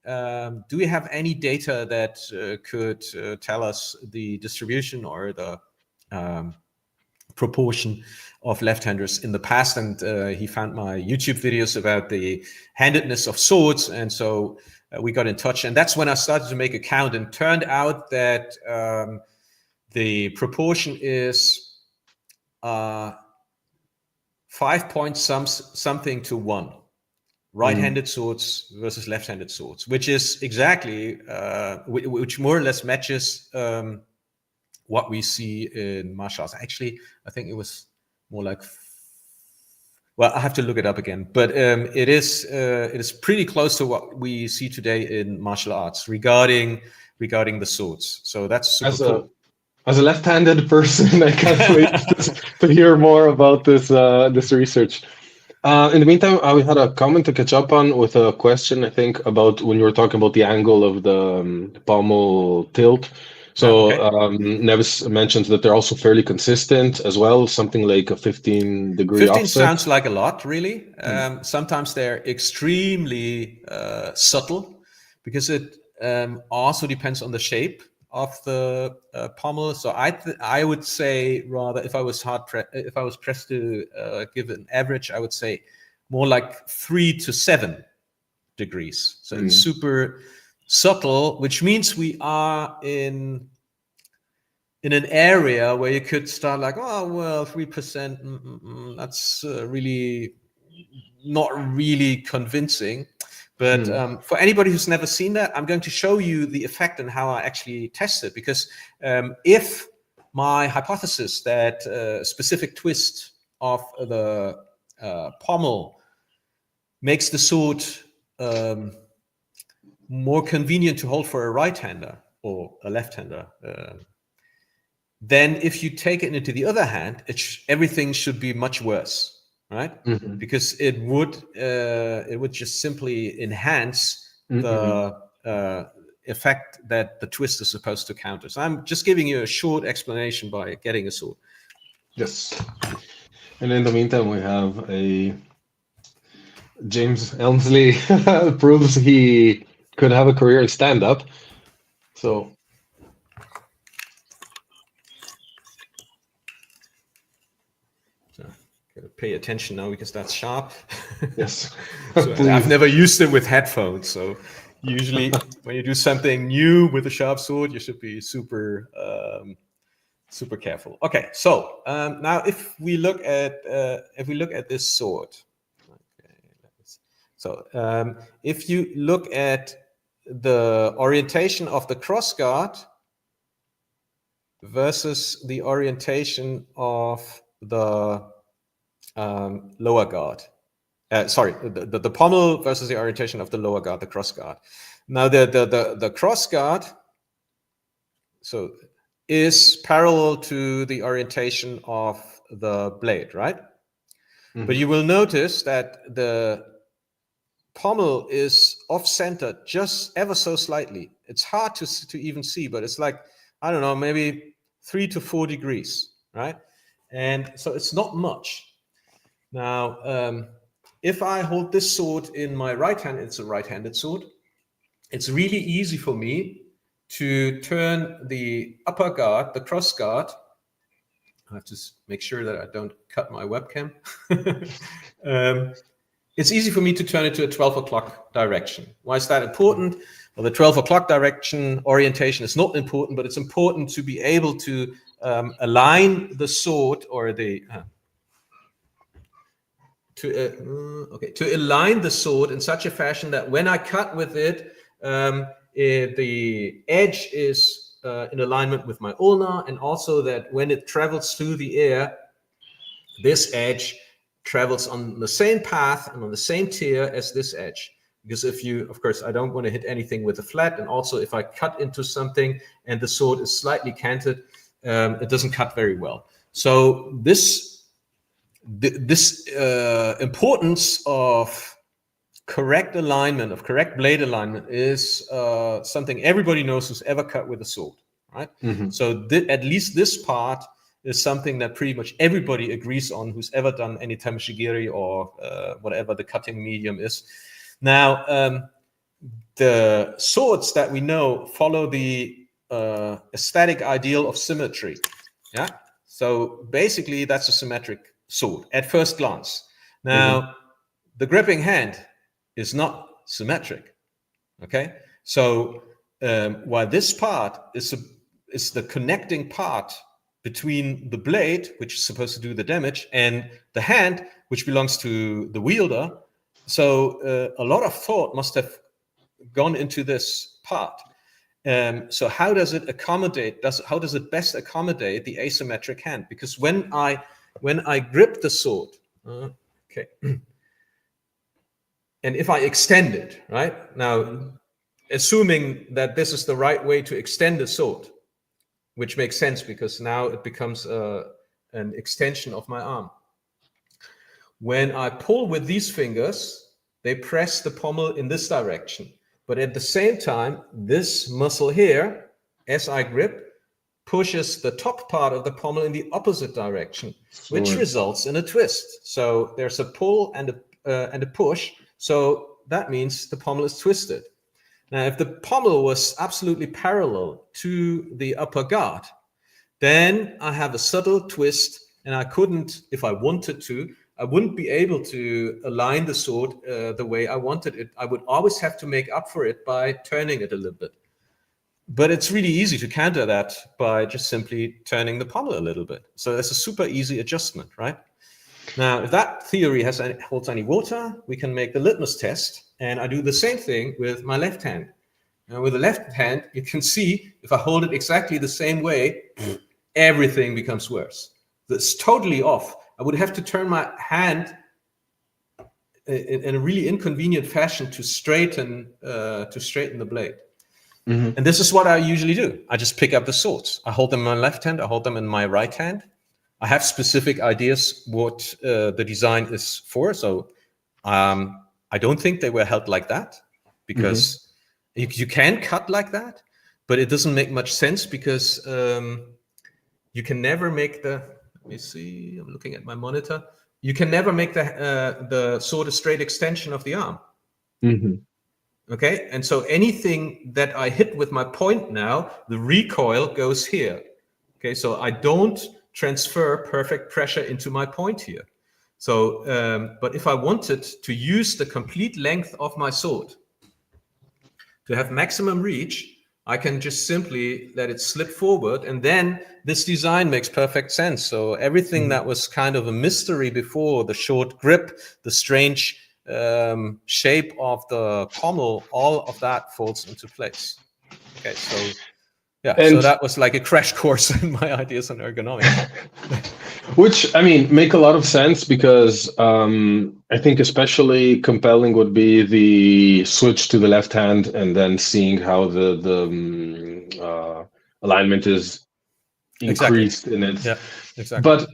Do we have any data that could tell us the distribution or the proportion of left-handers in the past? And he found my YouTube videos about the handedness of swords, and so we got in touch, and that's when I started to make a count, and turned out that the proportion is 5 point something to 1. Right-handed swords versus left-handed swords, which is exactly, which more or less matches what we see in martial arts. Actually, I think it was more like, well, I have to look it up again, but it is pretty close to what we see today in martial arts regarding the swords. So that's super cool. As a left-handed person, I can't wait to hear more about this this research. In the meantime, I had a comment to catch up on with a question, I think, about when you were talking about the angle of the pommel tilt. So Nevis mentions that they're also fairly consistent as well, something like a 15-degree 15 offset. sounds like a lot, really. Sometimes they're extremely subtle, because it also depends on the shape of the pommel. So I would say, rather, if I was pressed to give an average, I would say more like 3 to 7 degrees. So it's super subtle, which means we are in an area where you could start like, oh well, 3%, that's really not really convincing. But for anybody who's never seen that, I'm going to show you the effect and how I actually test it. Because if my hypothesis that a specific twist of the pommel makes the sword more convenient to hold for a right-hander or a left-hander, then if you take it into the other hand, everything should be much worse. Right, because it would just simply enhance the effect that the twist is supposed to counter. So I'm just giving you a short explanation by getting a sword. Yes, and in the meantime, we have a James Elmsley proves he could have a career in stand-up. So. Pay attention now, because that's sharp. Yes. So I've never used it with headphones, so usually when you do something new with a sharp sword, you should be super careful. Okay, so now if we look at this sword, so if you look at the orientation of the crossguard versus the orientation of the lower guard. The pommel versus the orientation of the lower guard, the cross guard. Now the cross guard. So is parallel to the orientation of the blade, right? But you will notice that the pommel is off-center just ever so slightly. It's hard to even see, but it's like, I don't know, maybe 3 to 4 degrees, right? And so it's not much. Now, if I hold this sword in my right hand, it's a right-handed sword, it's really easy for me to turn the upper guard, the cross guard. I have to make sure that I don't cut my webcam. It's easy for me to turn it to a 12 o'clock direction. Why is that important? Well, the 12 o'clock direction orientation is not important, but it's important to be able to align the sword or the to align the sword in such a fashion that when I cut with it, the edge is in alignment with my ulna, and also that when it travels through the air, this edge travels on the same path and on the same tier as this edge. Because if you, of course, I don't want to hit anything with a flat, and also if I cut into something and the sword is slightly canted, it doesn't cut very well. So this importance of correct alignment, of correct blade alignment, is something everybody knows who's ever cut with a sword, right? So at least this part is something that pretty much everybody agrees on who's ever done any tamashigiri or whatever the cutting medium is. Now, the swords that we know follow the aesthetic ideal of symmetry. Yeah. So basically, that's a symmetric sword at first glance. Now, the gripping hand is not symmetric. Okay. So while this part is the connecting part between the blade, which is supposed to do the damage, and the hand, which belongs to the wielder. So a lot of thought must have gone into this part. So how does it accommodate? How does it best accommodate the asymmetric hand? Because when I grip the sword, okay, and if I extend it, right now, assuming that this is the right way to extend the sword, which makes sense because now it becomes an extension of my arm. When I pull with these fingers, they press the pommel in this direction. But at the same time, this muscle here, as I grip, pushes the top part of the pommel in the opposite direction, which results in a twist. So there's a pull and a push. So that means the pommel is twisted. Now, if the pommel was absolutely parallel to the upper guard, then I have a subtle twist, and I couldn't, if I wanted to, I wouldn't be able to align the sword the way I wanted it. I would always have to make up for it by turning it a little bit. But it's really easy to counter that by just simply turning the pommel a little bit. So that's a super easy adjustment, right? Now, if that theory holds any water, we can make the litmus test. And I do the same thing with my left hand. And with the left hand, you can see if I hold it exactly the same way, everything becomes worse. That's totally off. I would have to turn my hand in a really inconvenient fashion to straighten the blade. And this is what I usually do. I just pick up the swords. I hold them in my left hand. I hold them in my right hand. I have specific ideas what the design is for. So I don't think they were held like that, because you can cut like that, but it doesn't make much sense because you can never make the, let me see, I'm looking at my monitor. You can never make the sword a straight extension of the arm. Okay, and so anything that I hit with my point now, the recoil goes here. Okay, so I don't transfer perfect pressure into my point here. So, but if I wanted to use the complete length of my sword to have maximum reach, I can just simply let it slip forward, and then this design makes perfect sense. So everything that was kind of a mystery before, the short grip, the strange shape of the pommel, all of that falls into place. Okay, so yeah, so that was like a crash course in my ideas on ergonomics. Which, I mean, make a lot of sense, because I think especially compelling would be the switch to the left hand and then seeing how the alignment is increased in it. Yeah, exactly. But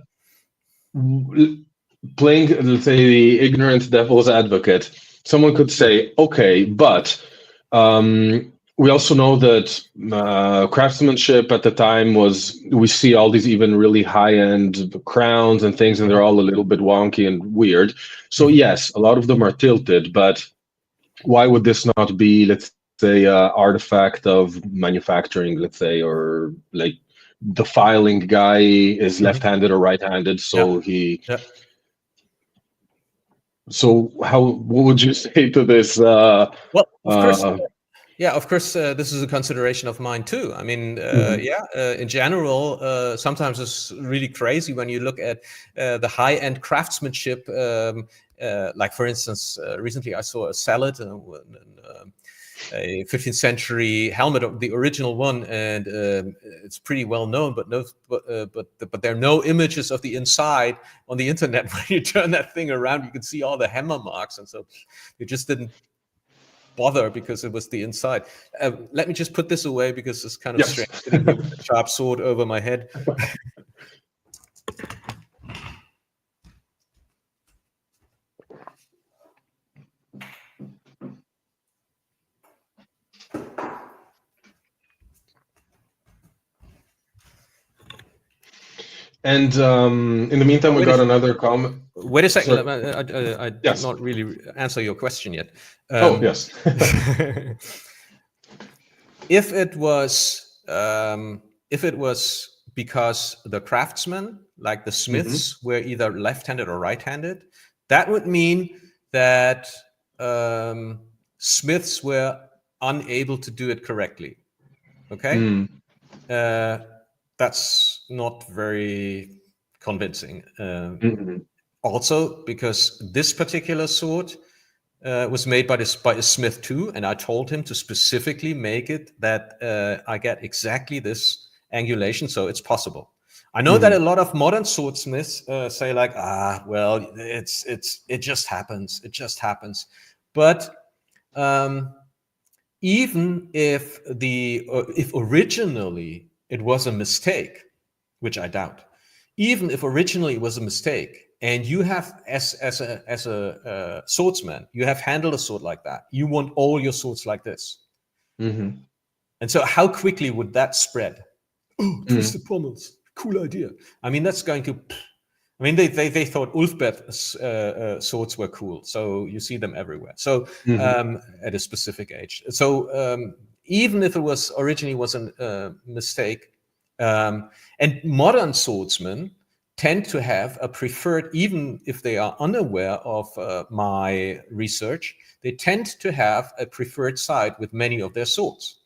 playing, let's say, the ignorant devil's advocate, someone could say, okay, but we also know that craftsmanship at the time was, we see all these even really high-end crowns and things, and they're all a little bit wonky and weird. So yes, a lot of them are tilted, but why would this not be, let's say, artifact of manufacturing, let's say, or like the filing guy is left-handed or right-handed, so so what would you say to this? Well, of course, of course, this is a consideration of mine too. I mean, in general, sometimes it's really crazy when you look at the high-end craftsmanship. Like, for instance, recently I saw a salad, a 15th century helmet of the original one, and it's pretty well known, but there are no images of the inside on the internet. When you turn that thing around, you can see all the hammer marks, and so they just didn't bother because it was the inside. Let me just put this away because it's kind of strange sitting here with a sharp sword over my head. And in the meantime, we got another comment. Wait a second. I did not really answer your question yet. Yes. If it was because the craftsmen, like the smiths, were either left-handed or right-handed, that would mean that smiths were unable to do it correctly. Okay? That's not very convincing. Also, because this particular sword was made by a smith too, and I told him to specifically make it that I get exactly this angulation, so it's possible. I know that a lot of modern swordsmiths say like, well, it just happens. It just happens. But even if originally it was a mistake, which I doubt, even if originally it was a mistake, and you have, as a swordsman, you have handled a sword like that, you want all your swords like this. And so how quickly would that spread? Oh, Twisted Pommels, cool idea. I mean, that's going to, I mean, they thought Ulfbeth swords were cool, so you see them everywhere. So at a specific age. So even if it was originally a mistake, and modern swordsmen tend to have a preferred, even if they are unaware of my research, they tend to have a preferred side with many of their swords.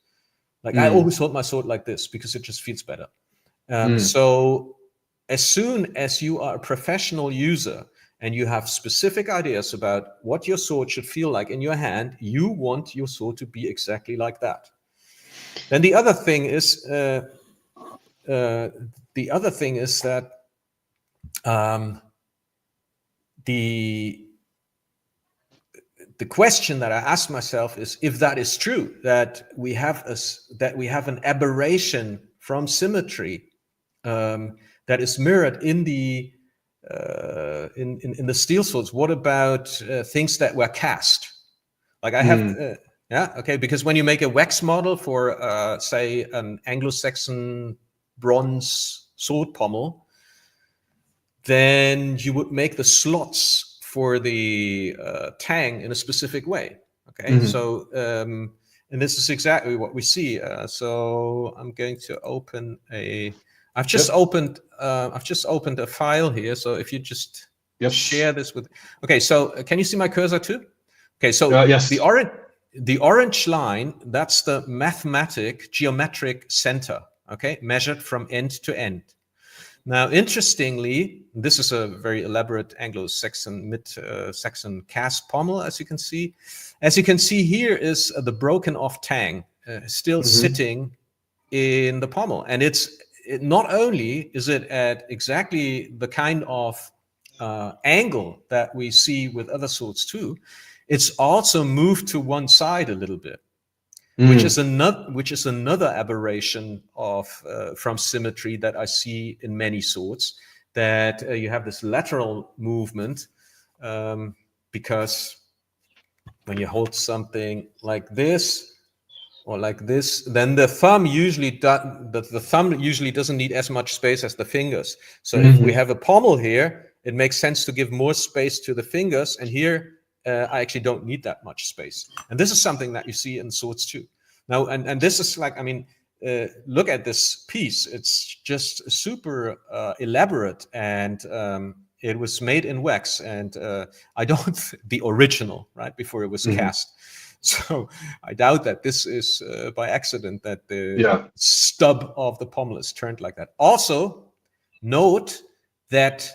Like I always hold my sword like this because it just feels better. So as soon as you are a professional user and you have specific ideas about what your sword should feel like in your hand, you want your sword to be exactly like that. Then the other thing is that the question that I ask myself is, if that is true, that we have an aberration from symmetry that is mirrored in the steel swords, what about things that were cast? Like I have, because when you make a wax model for, say, an Anglo-Saxon bronze sword pommel, then you would make the slots for the tang in a specific way. Okay, so and this is exactly what we see. So I'm going to open I've just opened a file here. So if you just share this with, okay, so can you see my cursor too? Okay, so yes. The orange line, that's the geometric center. Okay, measured from end to end. Now, interestingly, this is a very elaborate Anglo-Saxon, mid-Saxon cast pommel, as you can see. As you can see here is the broken off tang still sitting in the pommel. And not only is it at exactly the kind of angle that we see with other swords too, it's also moved to one side a little bit. which is another aberration of from symmetry that I see in many swords. That you have this lateral movement, because when you hold something like this or like this, then the thumb usually doesn't need as much space as the fingers. So if we have a pommel here, it makes sense to give more space to the fingers, and here I actually don't need that much space. And this is something that you see in swords too. Now, and this is like, I mean, look at this piece. It's just super elaborate, and it was made in wax, and the original, right, before it was cast. So I doubt that this is by accident that the stub of the pommel is turned like that. Also, note that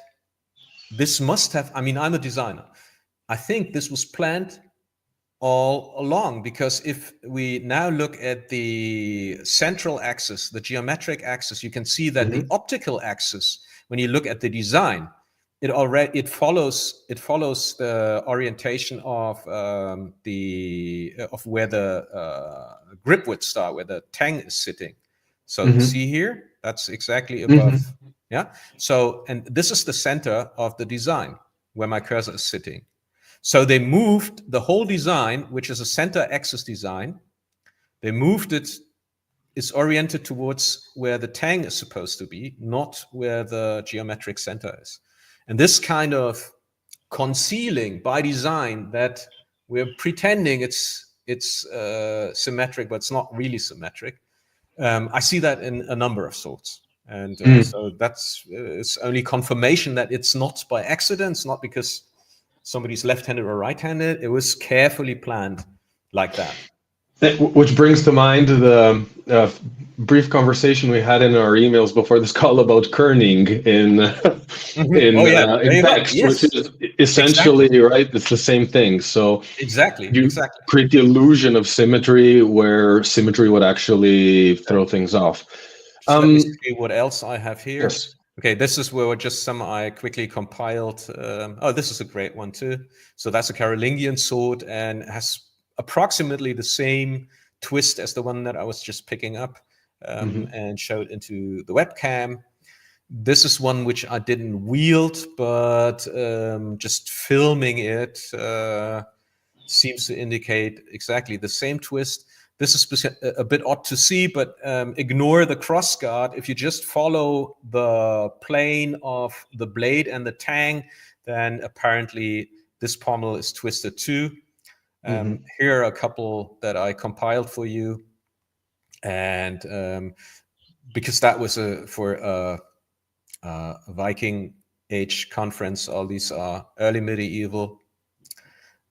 this must have, I mean, I'm a designer. I think this was planned all along, because if we now look at the central axis, the geometric axis, you can see that the optical axis, when you look at the design, it follows the orientation of where the grip would start, where the tang is sitting. So you see here, that's exactly above. Yeah. So, and this is the center of the design where my cursor is sitting. So they moved the whole design, which is a center axis design. They moved it. It's oriented towards where the tang is supposed to be, not where the geometric center is. And this kind of concealing by design that we're pretending it's symmetric, but it's not really symmetric. I see that in a number of swords. And so that's it's only confirmation that it's not by accident. It's not because somebody's left-handed or right-handed. It was carefully planned like that. Which brings to mind the brief conversation we had in our emails before this call about kerning in text, yes. Which is essentially right. It's the same thing. So you create the illusion of symmetry where symmetry would actually throw things off. Let me see what else I have here. Yes. Okay, this is where just some I quickly compiled. This is a great one too. So that's a Carolingian sword and has approximately the same twist as the one that I was just picking up and showed into the webcam. This is one which I didn't wield, but just filming it seems to indicate exactly the same twist. This is a bit odd to see, but ignore the cross guard. If you just follow the plane of the blade and the tang, then apparently this pommel is twisted too. Here are a couple that I compiled for you, and because that was for a Viking Age conference, all these are early medieval,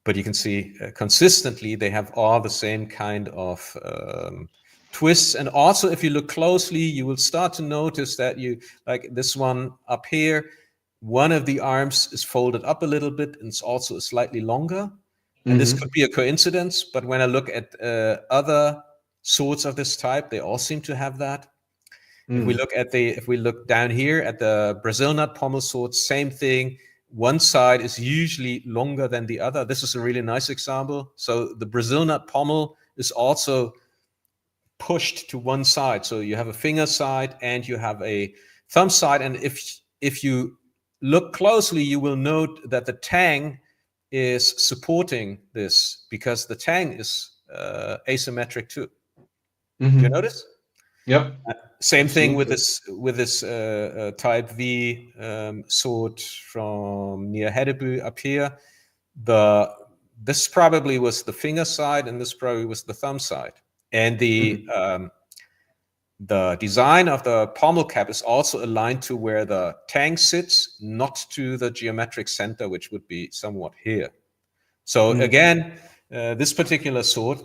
but you can see consistently they have all the same kind of twists. And also, if you look closely, you will start to notice that you, like this one up here, one of the arms is folded up a little bit, and it's also slightly longer. And this could be a coincidence, but when I look at other swords of this type, they all seem to have that. If we look down here at the Brazil nut pommel sword, same thing. One side is usually longer than the other. This is a really nice example. So the Brazil nut pommel is also pushed to one side. So you have a finger side and you have a thumb side. And if you look closely, you will note that the tang is supporting this because the tang is asymmetric too. Do you notice? Yep. Same thing with this type V sword from near Hedeby up here. This probably was the finger side, and this probably was the thumb side. And the design of the pommel cap is also aligned to where the tang sits, not to the geometric center, which would be somewhat here. So again, this particular sword,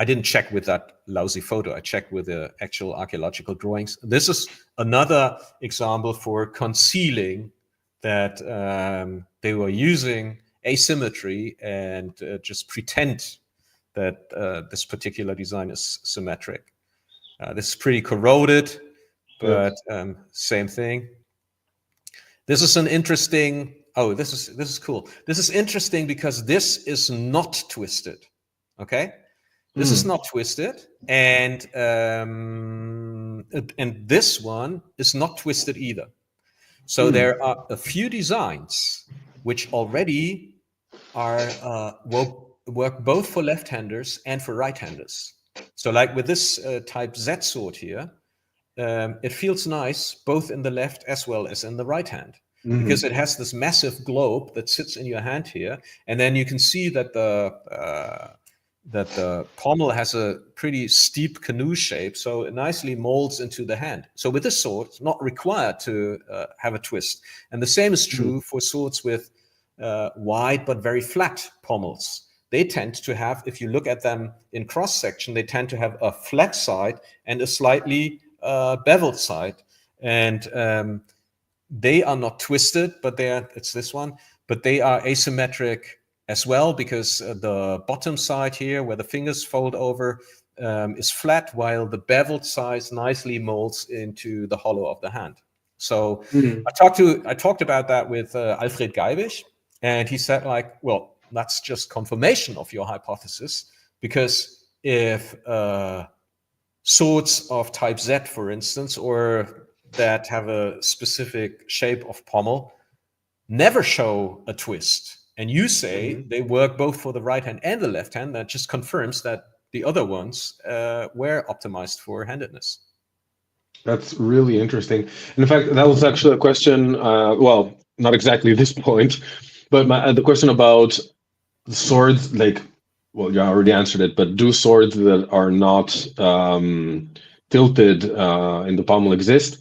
I didn't check with that lousy photo. I checked with the actual archaeological drawings. This is another example for concealing that they were using asymmetry and just pretend that this particular design is symmetric. This is pretty corroded, but same thing. This is an interesting. Oh, this is cool. This is interesting because this is not twisted. Okay. This is not twisted, and this one is not twisted either. So there are a few designs which already are work both for left-handers and for right-handers. So like with this type Z sword here, it feels nice both in the left as well as in the right hand, because it has this massive globe that sits in your hand here, and then you can see that the pommel has a pretty steep canoe shape, so it nicely molds into the hand. So with this sword, it's not required to have a twist. And the same is true for swords with wide but very flat pommels. They tend to have, if you look at them in cross-section, they tend to have a flat side and a slightly beveled side. And they are not twisted, but it's this one, but they are asymmetric as well, because the bottom side here, where the fingers fold over, is flat, while the beveled side nicely molds into the hollow of the hand. So I talked about that with Alfred Geibig, and he said, like, well, that's just confirmation of your hypothesis, because if swords of type Z, for instance, or that have a specific shape of pommel, never show a twist, and you say they work both for the right hand and the left hand, that just confirms that the other ones were optimized for handedness. That's really interesting. And in fact, that was actually a question, well, not exactly this point, but the question about swords, like, well, you already answered it, but do swords that are not tilted in the pommel exist?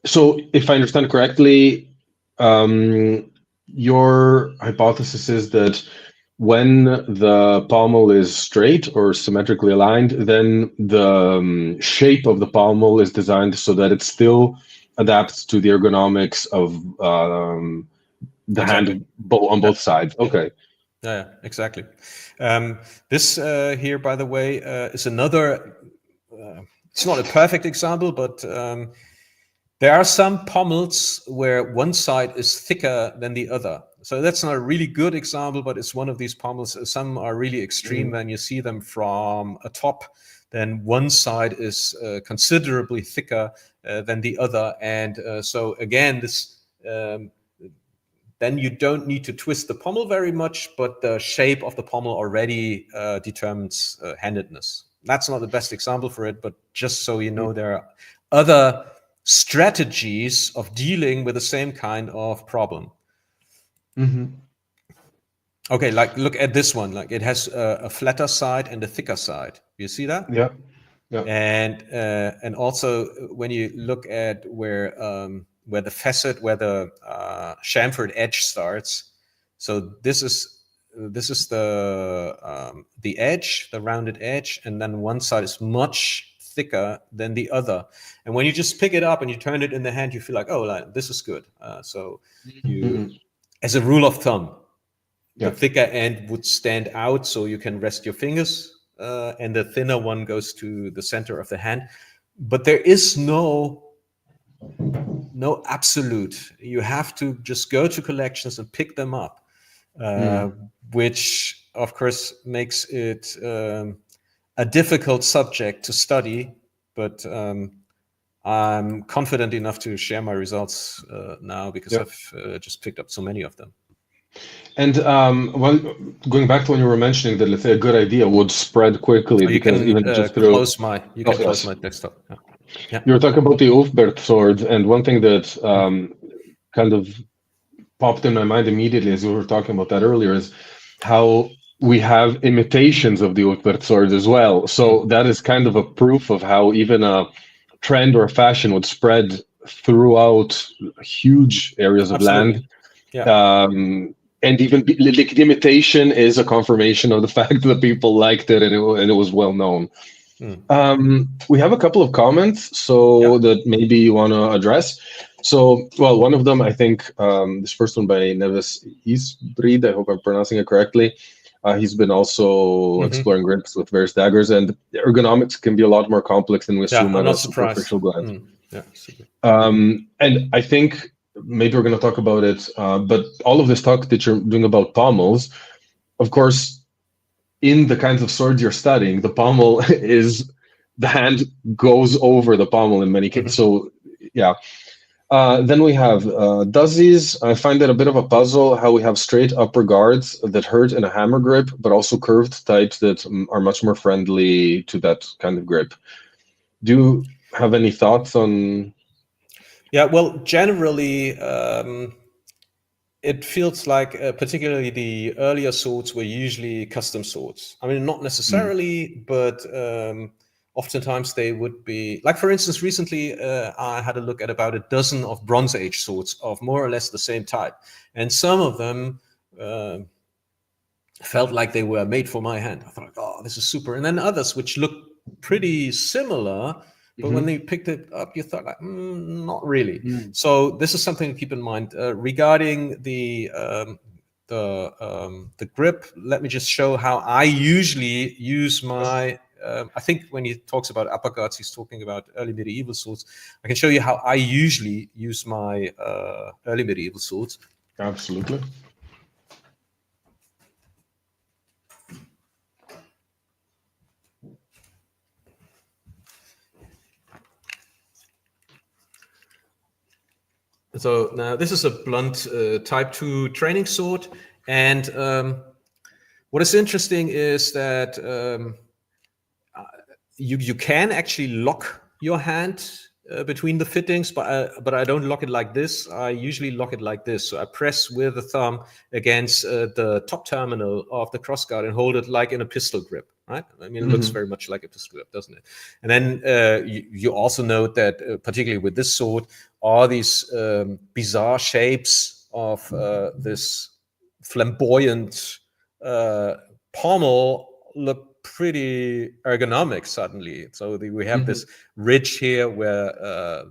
So if I understand correctly, your hypothesis is that when the pommel is straight or symmetrically aligned, then the shape of the pommel is designed so that it still adapts to the ergonomics of the hand on both sides. Okay. Yeah, exactly. This here, by the way, is another, it's not a perfect example, but there are some pommels where one side is thicker than the other. So that's not a really good example, but it's one of these pommels. Some are really extreme when you see them from atop. Then one side is considerably thicker than the other. And so again, this then you don't need to twist the pommel very much, but the shape of the pommel already determines handedness. That's not the best example for it, but just so you know, there are other strategies of dealing with the same kind of problem. Okay, like look at this one. Like it has a flatter side and a thicker side. You see that? Yeah. And also when you look at where the facet, where the chamfered edge starts. So this is the edge, the rounded edge, and then one side is much thicker than the other. And when you just pick it up and you turn it in the hand, you feel like, oh, like, this is good. So you, as a rule of thumb, the thicker end would stand out so you can rest your fingers, and the thinner one goes to the center of the hand. But there is no absolute. You have to just go to collections and pick them up, which of course makes it a difficult subject to study, but I'm confident enough to share my results now, because I've just picked up so many of them. And going back to when you were mentioning that, let's say, a good idea would spread quickly, because even just through close my desktop. Yeah. You were talking about the Ulfbert swords, and one thing that kind of popped in my mind immediately as we were talking about that earlier is how we have imitations of the Ulfbert swords as well. So that is kind of a proof of how even a trend or a fashion would spread throughout huge areas of land. Yeah. And even like, the imitation is a confirmation of the fact that people liked it, and it was well known. We have a couple of comments that maybe you want to address. So, well, one of them, I think, this first one by Neves Isbrid, I hope I'm pronouncing it correctly. He's been also exploring grips with various daggers, and ergonomics can be a lot more complex than we assume at a superficial glance. And I think maybe we're going to talk about it, but all of this talk that you're doing about pommels, of course, in the kinds of swords you're studying, the pommel is, the hand goes over the pommel in many cases. So yeah. Then we have duzzies. I find it a bit of a puzzle how we have straight upper guards that hurt in a hammer grip, but also curved types that are much more friendly to that kind of grip. Do you have any thoughts on? Yeah, well, generally, it feels like particularly the earlier swords were usually custom swords. I mean, not necessarily, but oftentimes they would be, like, for instance, recently I had a look at about a dozen of Bronze Age swords of more or less the same type. And some of them felt like they were made for my hand. I thought, oh, this is super. And then others which looked pretty similar, but when they picked it up, you thought, like, not really. So this is something to keep in mind. Regarding the grip, let me just show how I usually use my, I think when he talks about upper guards, he's talking about early medieval swords. I can show you how I usually use my early medieval swords. Absolutely. So now this is a blunt type 2 training sword. And what is interesting is that you can actually lock your hand between the fittings, but I don't lock it like this. I usually lock it like this. So I press with the thumb against the top terminal of the crossguard and hold it like in a pistol grip, right? I mean, it looks very much like a pistol grip, doesn't it? And then you also note that, particularly with this sword, all these bizarre shapes of this flamboyant pommel look pretty ergonomic suddenly. So we have this ridge here where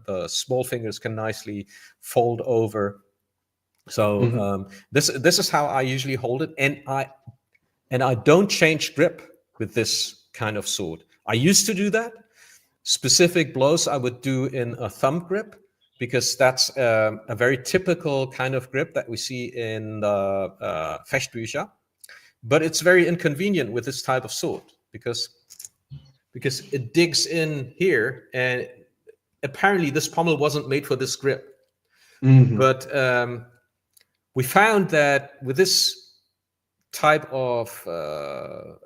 the small fingers can nicely fold over. So this is how I usually hold it, and I don't change grip with this kind of sword. I used to do that. Specific blows I would do in a thumb grip, because that's a very typical kind of grip that we see in the Fechtbücher. But it's very inconvenient with this type of sword because it digs in here, and apparently this pommel wasn't made for this grip. But we found that with this type of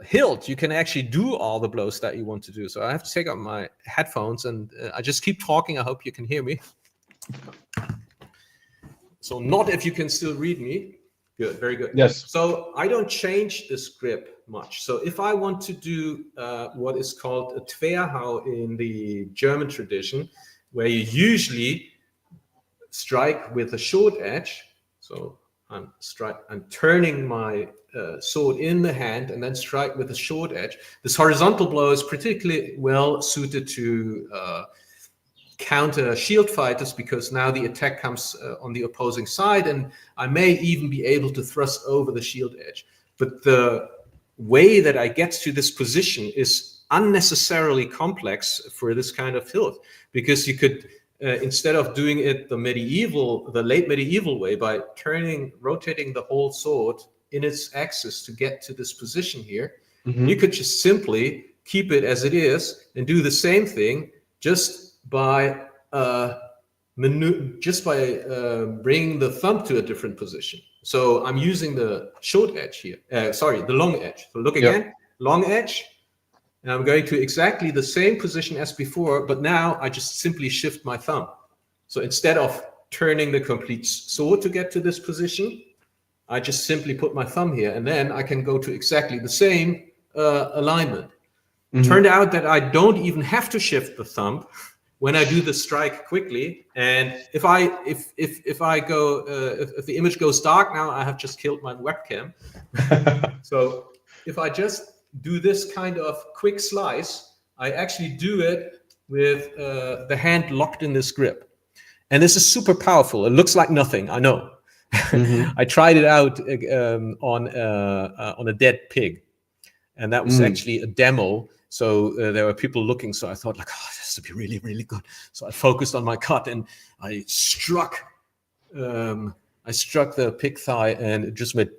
hilt, you can actually do all the blows that you want to do. So I have to take out my headphones, and I just keep talking. I hope you can hear me. So not if you can still read me. Good, very good. Yes. So I don't change this grip much. So if I want to do what is called a Twerhau in the German tradition, where you usually strike with a short edge. So I'm turning my sword in the hand and then strike with a short edge. This horizontal blow is particularly well suited to counter shield fighters, because now the attack comes on the opposing side, and I may even be able to thrust over the shield edge. But the way that I get to this position is unnecessarily complex for this kind of hilt, because you could instead of doing it the late medieval way by rotating the whole sword in its axis to get to this position here, you could just simply keep it as it is and do the same thing just by bringing the thumb to a different position. So I'm using the short edge here. The long edge. So look again, long edge. And I'm going to exactly the same position as before, but now I just simply shift my thumb. So instead of turning the complete sword to get to this position, I just simply put my thumb here, and then I can go to exactly the same alignment. Turned out that I don't even have to shift the thumb when I do the strike quickly. And if the image goes dark now, I have just killed my webcam. So if I just do this kind of quick slice, I actually do it with the hand locked in this grip. And this is super powerful. It looks like nothing, I know. I tried it out on a dead pig, and that was actually a demo. So there were people looking. So I thought, like, oh, this has to be really, really good. So I focused on my cut, and I struck the pig thigh, and it just went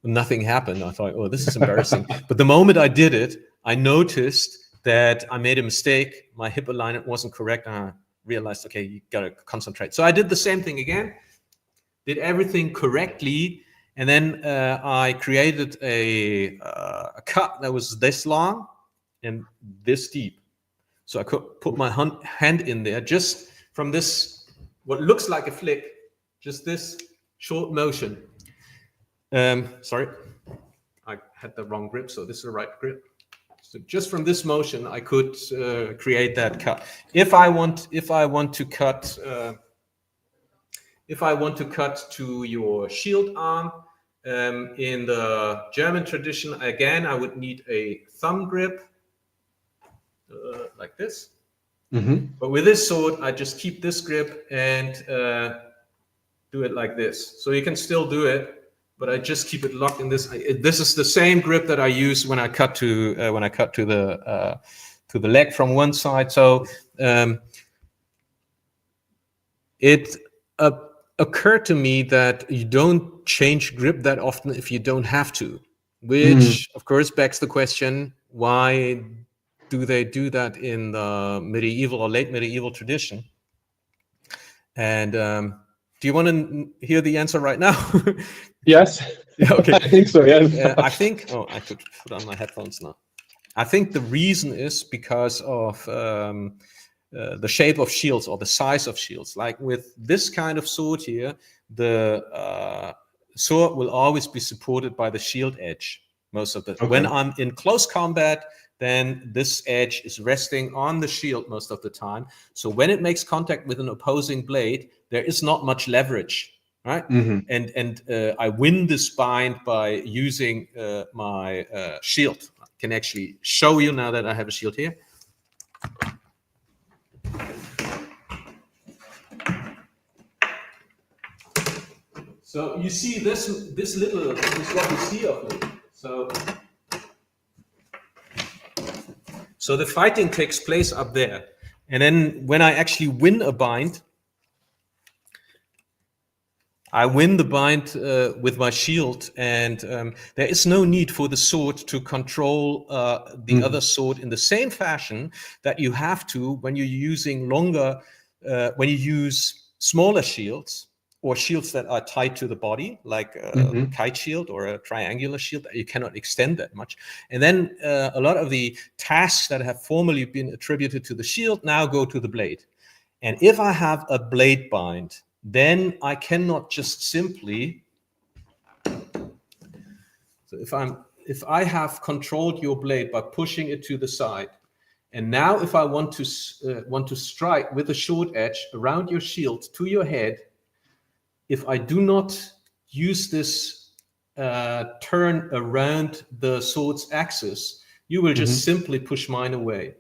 Nothing happened. I thought, oh, this is embarrassing. But the moment I did it, I noticed that I made a mistake. My hip alignment wasn't correct. And I realized, okay, you got to concentrate. So I did the same thing again, did everything correctly. And then I created a cut that was this long and this deep. So I could put my hand in there just from this, what looks like a flick, just this short motion. Sorry, I had the wrong grip, so this is the right grip. So just from this motion, I could create that cut. If I want to cut to your shield arm, in the German tradition, again, I would need a thumb grip, like this. Mm-hmm. But with this sword, I just keep this grip and do it like this. So you can still do it, but I just keep it locked in this. This is the same grip that I use when I cut to the leg from one side. So it occurred to me that you don't change grip that often if you don't have to, which of course begs the question: why do they do that in the medieval or late medieval tradition? And do you want to hear the answer right now? Yes. Yeah, okay. I think so, yes. I think, I could put on my headphones now. I think the reason is because of the shape of shields or the size of shields. Like with this kind of sword here, the sword will always be supported by the shield edge most of the time. Okay. When I'm in close combat, then this edge is resting on the shield most of the time. So when it makes contact with an opposing blade, there is not much leverage, right? Mm-hmm. And I win this bind by using my shield. I can actually show you now that I have a shield here. So you see this little, this is what you see of me. So the fighting takes place up there. And then when I actually win a bind, I win the bind with my shield, and there is no need for the sword to control the other sword in the same fashion that you have to when you're using when you use smaller shields or shields that are tied to the body, like a kite shield or a triangular shield that you cannot extend that much. And then a lot of the tasks that have formerly been attributed to the shield now go to the blade. And if I have a blade bind, then I cannot just simply, so if I have controlled your blade by pushing it to the side, and now if I want to strike with a short edge around your shield to your head, if I do not use this turn around the sword's axis, you will just simply push mine away.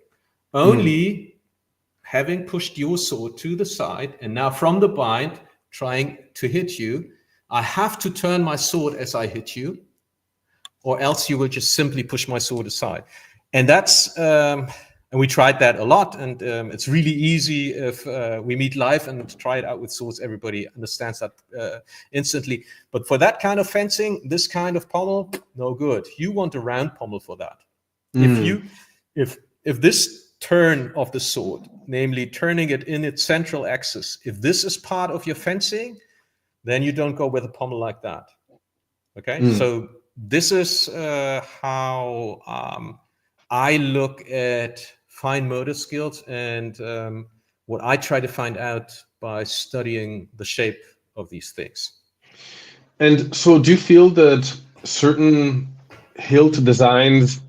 Only having pushed your sword to the side, and now from the bind, trying to hit you, I have to turn my sword as I hit you, or else you will just simply push my sword aside. And that's, and we tried that a lot, and it's really easy if we meet live and try it out with swords. Everybody understands that instantly. But for that kind of fencing, this kind of pommel, no good. You want a round pommel for that. If this turn of the sword, namely turning it in its central axis, if this is part of your fencing, then you don't go with a pommel like that. Okay, so this is how I look at fine motor skills, and what I try to find out by studying the shape of these things. And so do you feel that certain hilt designs,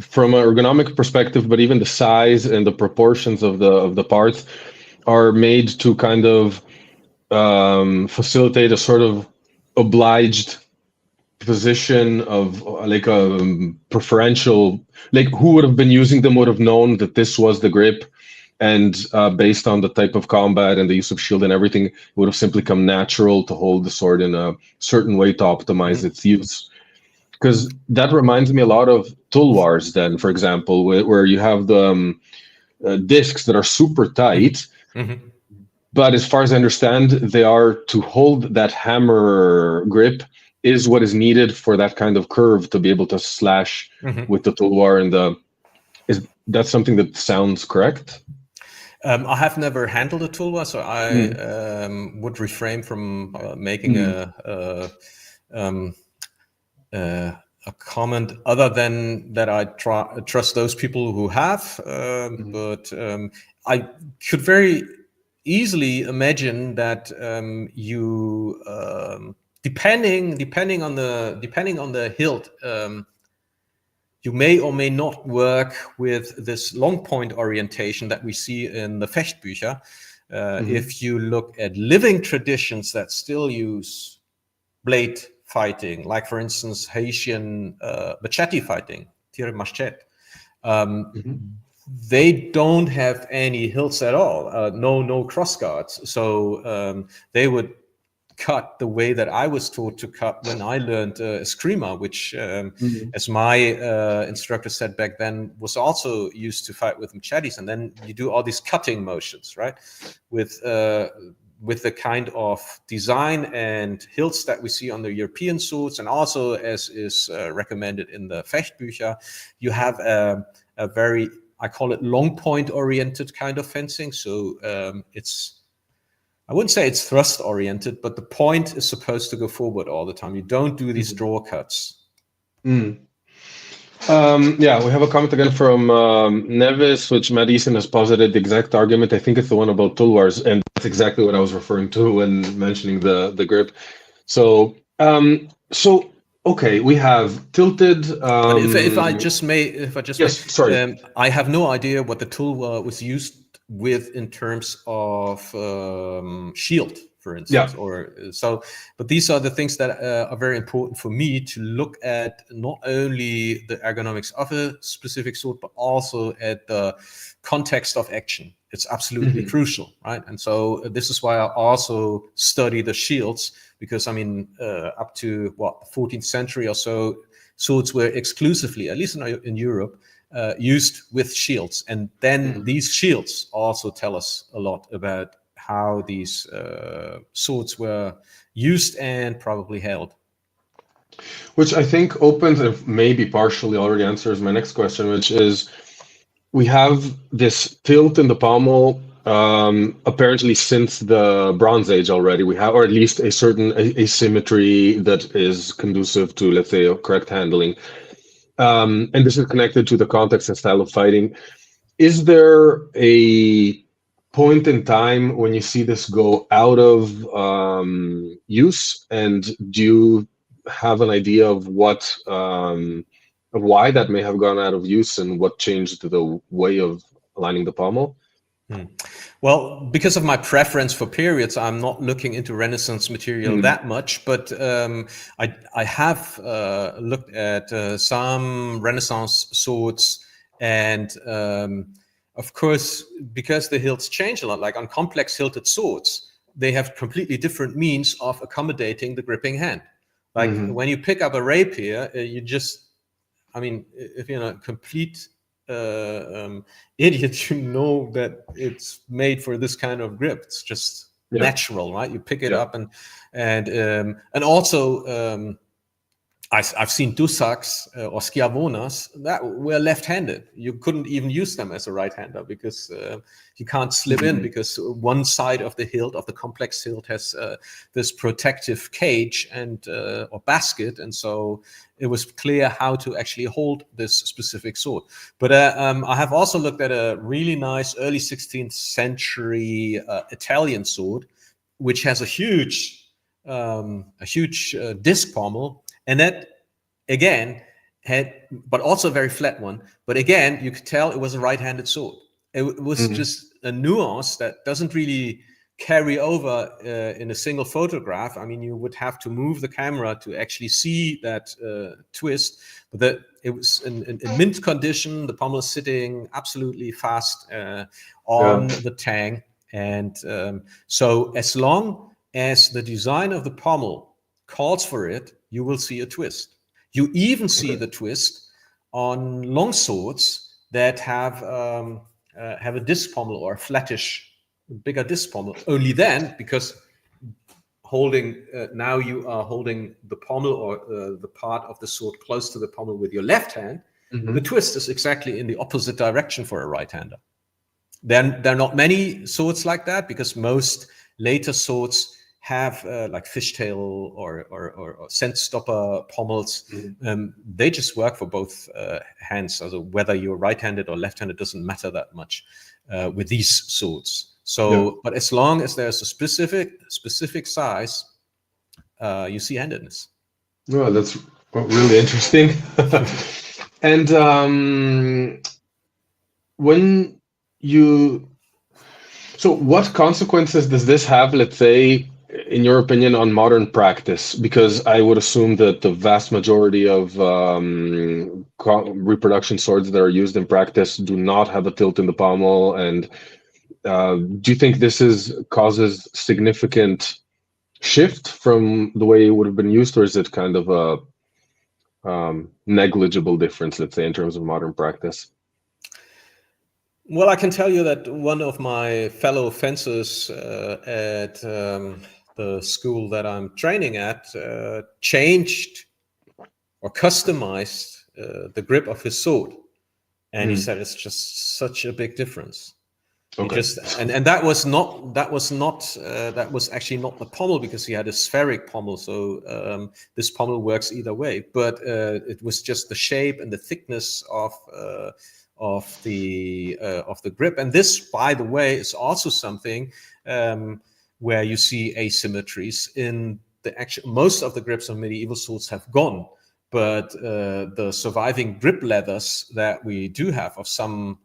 from an ergonomic perspective, but even the size and the proportions of the parts, are made to kind of facilitate a sort of obliged position of like a preferential, like who would have been using them would have known that this was the grip, and based on the type of combat and the use of shield and everything, it would have simply come natural to hold the sword in a certain way to optimize its use? Because that reminds me a lot of tulwars then, for example, where you have the discs that are super tight, but as far as I understand, they are to hold that hammer grip is what is needed for that kind of curve to be able to slash with the toolbar and the. Is that something that sounds correct? I have never handled a toolbar, so I would refrain from making a comment other than that I trust those people who have. But I could very easily imagine that you depending on the hilt. You may or may not work with this long point orientation that we see in the Fechtbücher. If you look at living traditions that still use blade fighting, like for instance Haitian machete fighting, tir machete, they don't have any hilts at all, no cross guards. So they would cut the way that I was taught to cut when I learned eskrima, which, as my instructor said back then, was also used to fight with machetes. And then you do all these cutting motions, right? With the kind of design and hilts that we see on the European swords, and also as is recommended in the Fechtbücher, you have a very, I call it long point oriented kind of fencing. So I wouldn't say it's thrust oriented, but the point is supposed to go forward all the time. You don't do these draw cuts. Yeah, we have a comment again from Nevis, which Matt Eason has posited the exact argument. I think it's the one about toolbars, and that's exactly what I was referring to when mentioning the grip. So, okay, we have tilted. But if I just yes, sorry. I have no idea what the toolbar was used with in terms of shield, for instance, but these are the things that are very important for me to look at, not only the ergonomics of a specific sword, but also at the context of action. It's absolutely crucial, right? And so this is why I also study the shields, because I mean, up to the 14th century or so, swords were exclusively, at least in Europe, used with shields, and then these shields also tell us a lot about how these swords were used and probably held. Which I think opens and maybe partially already answers my next question, which is we have this tilt in the pommel apparently since the Bronze Age already. We have, or at least a certain asymmetry that is conducive to, let's say, correct handling. And this is connected to the context and style of fighting. Is there a point in time when you see this go out of use, and do you have an idea of what, of why that may have gone out of use and what changed the way of aligning the pommel? Well, because of my preference for periods, I'm not looking into Renaissance material that much, but I have looked at some Renaissance swords, and of course, because the hilts change a lot, like on complex hilted swords, they have completely different means of accommodating the gripping hand. Like when you pick up a rapier, you just, I mean, if you're a complete idiot, you know that it's made for this kind of grip. It's just natural, right? You pick it up, and also I've seen Dusaks or Schiavonas that were left-handed. You couldn't even use them as a right-hander because you can't slip in, because one side of the hilt, of the complex hilt, has this protective cage and or basket, and so it was clear how to actually hold this specific sword. But I have also looked at a really nice early 16th century Italian sword, which has a huge disc pommel. And that, again, had, but also a very flat one. But again, you could tell it was a right-handed sword. It was just a nuance that doesn't really carry over in a single photograph. I mean, you would have to move the camera to actually see that twist. But it was in mint condition. The pommel is sitting absolutely fast on the tang. And so as long as the design of the pommel calls for it, you will see a twist. You even see the twist on long swords that have a disc pommel or a flattish, bigger disc pommel. Only then, because holding, now you are holding the pommel or the part of the sword close to the pommel with your left hand. The twist is exactly in the opposite direction for a right-hander. Then there are not many swords like that, because most later swords have like fishtail or scent stopper pommels. They just work for both hands. So whether you're right-handed or left-handed doesn't matter that much with these swords. So, but as long as there's a specific size, you see handedness. Oh, that's really interesting. And when so what consequences does this have, let's say, in your opinion, on modern practice? Because I would assume that the vast majority of reproduction swords that are used in practice do not have a tilt in the pommel. And do you think this causes significant shift from the way it would have been used, or is it kind of a negligible difference, let's say, in terms of modern practice? Well, I can tell you that one of my fellow fencers at the school that I'm training at changed or customized the grip of his sword, and he said it's just such a big difference. Okay. And that was actually not the pommel, because he had a spheric pommel, so this pommel works either way. But it was just the shape and the thickness of the grip. And this, by the way, is also something where you see asymmetries in the actual. Most of the grips of medieval swords have gone, but the surviving grip leathers that we do have of some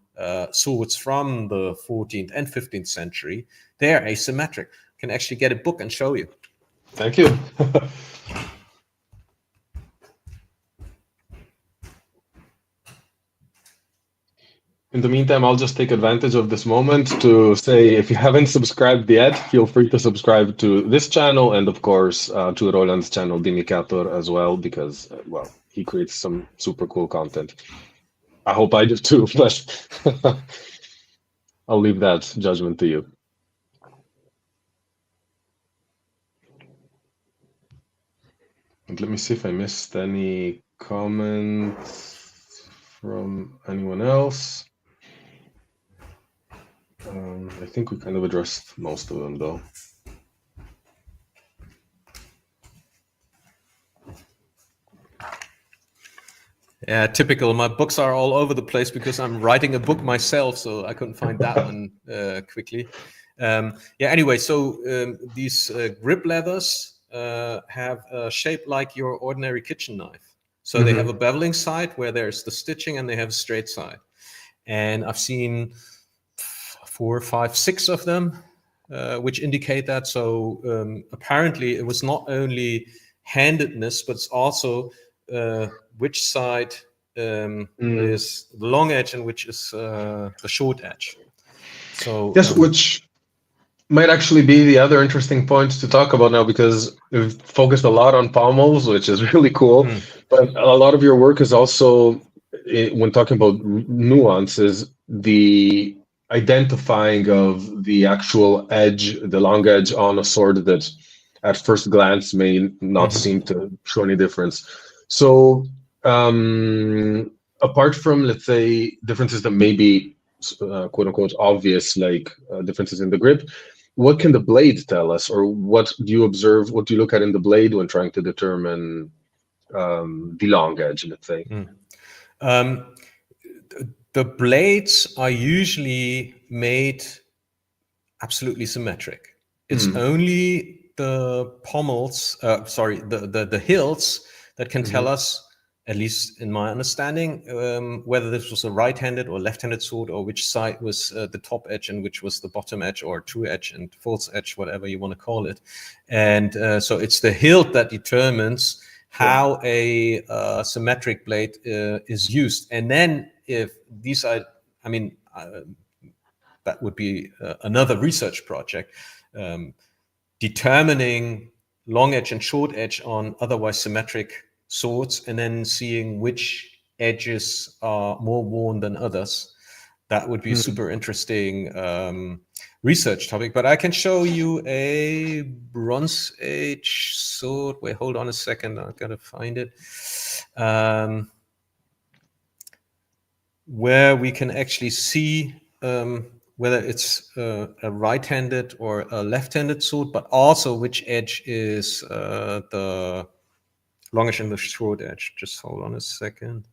swords from the 14th and 15th century, they are asymmetric. I can actually get a book and show you. Thank you. In the meantime, I'll just take advantage of this moment to say, if you haven't subscribed yet, feel free to subscribe to this channel, and of course to Roland's channel, Dimicator, as well, because, well, he creates some super cool content. I hope I do too, but I'll leave that judgment to you. And let me see if I missed any comments from anyone else. I think we kind of addressed most of them, though. Yeah, typical. My books are all over the place because I'm writing a book myself, so I couldn't find that one quickly. Yeah, anyway, so these grip leathers have a shape like your ordinary kitchen knife. So they have a beveling side where there's the stitching, and they have a straight side. And I've seen 4, 5, 6 of them, which indicate that. So apparently it was not only handedness, but it's also which side is the long edge and which is the short edge. So yes, which might actually be the other interesting point to talk about now, because we've focused a lot on pommels, which is really cool. But a lot of your work is also, when talking about nuances, the identifying of the actual edge, the long edge on a sword that at first glance may not seem to show any difference. So apart from, let's say, differences that may be quote unquote obvious, like differences in the grip, what can the blade tell us, or what do you observe, what do you look at in the blade when trying to determine the long edge, let's say? The blades are usually made absolutely symmetric. It's only the pommels, the hilts that can tell us, at least in my understanding, whether this was a right-handed or left-handed sword, or which side was the top edge and which was the bottom edge, or true edge and false edge, whatever you want to call it. And so it's the hilt that determines how a symmetric blade is used. And then if these are, I mean, that would be another research project, determining long edge and short edge on otherwise symmetric swords, and then seeing which edges are more worn than others. That would be super interesting research topic, but I can show you a Bronze Age sword. Wait, hold on a second. I've got to find it. Where we can actually see whether it's a right-handed or a left-handed sword, but also which edge is the long edge and the short edge. Just hold on a second.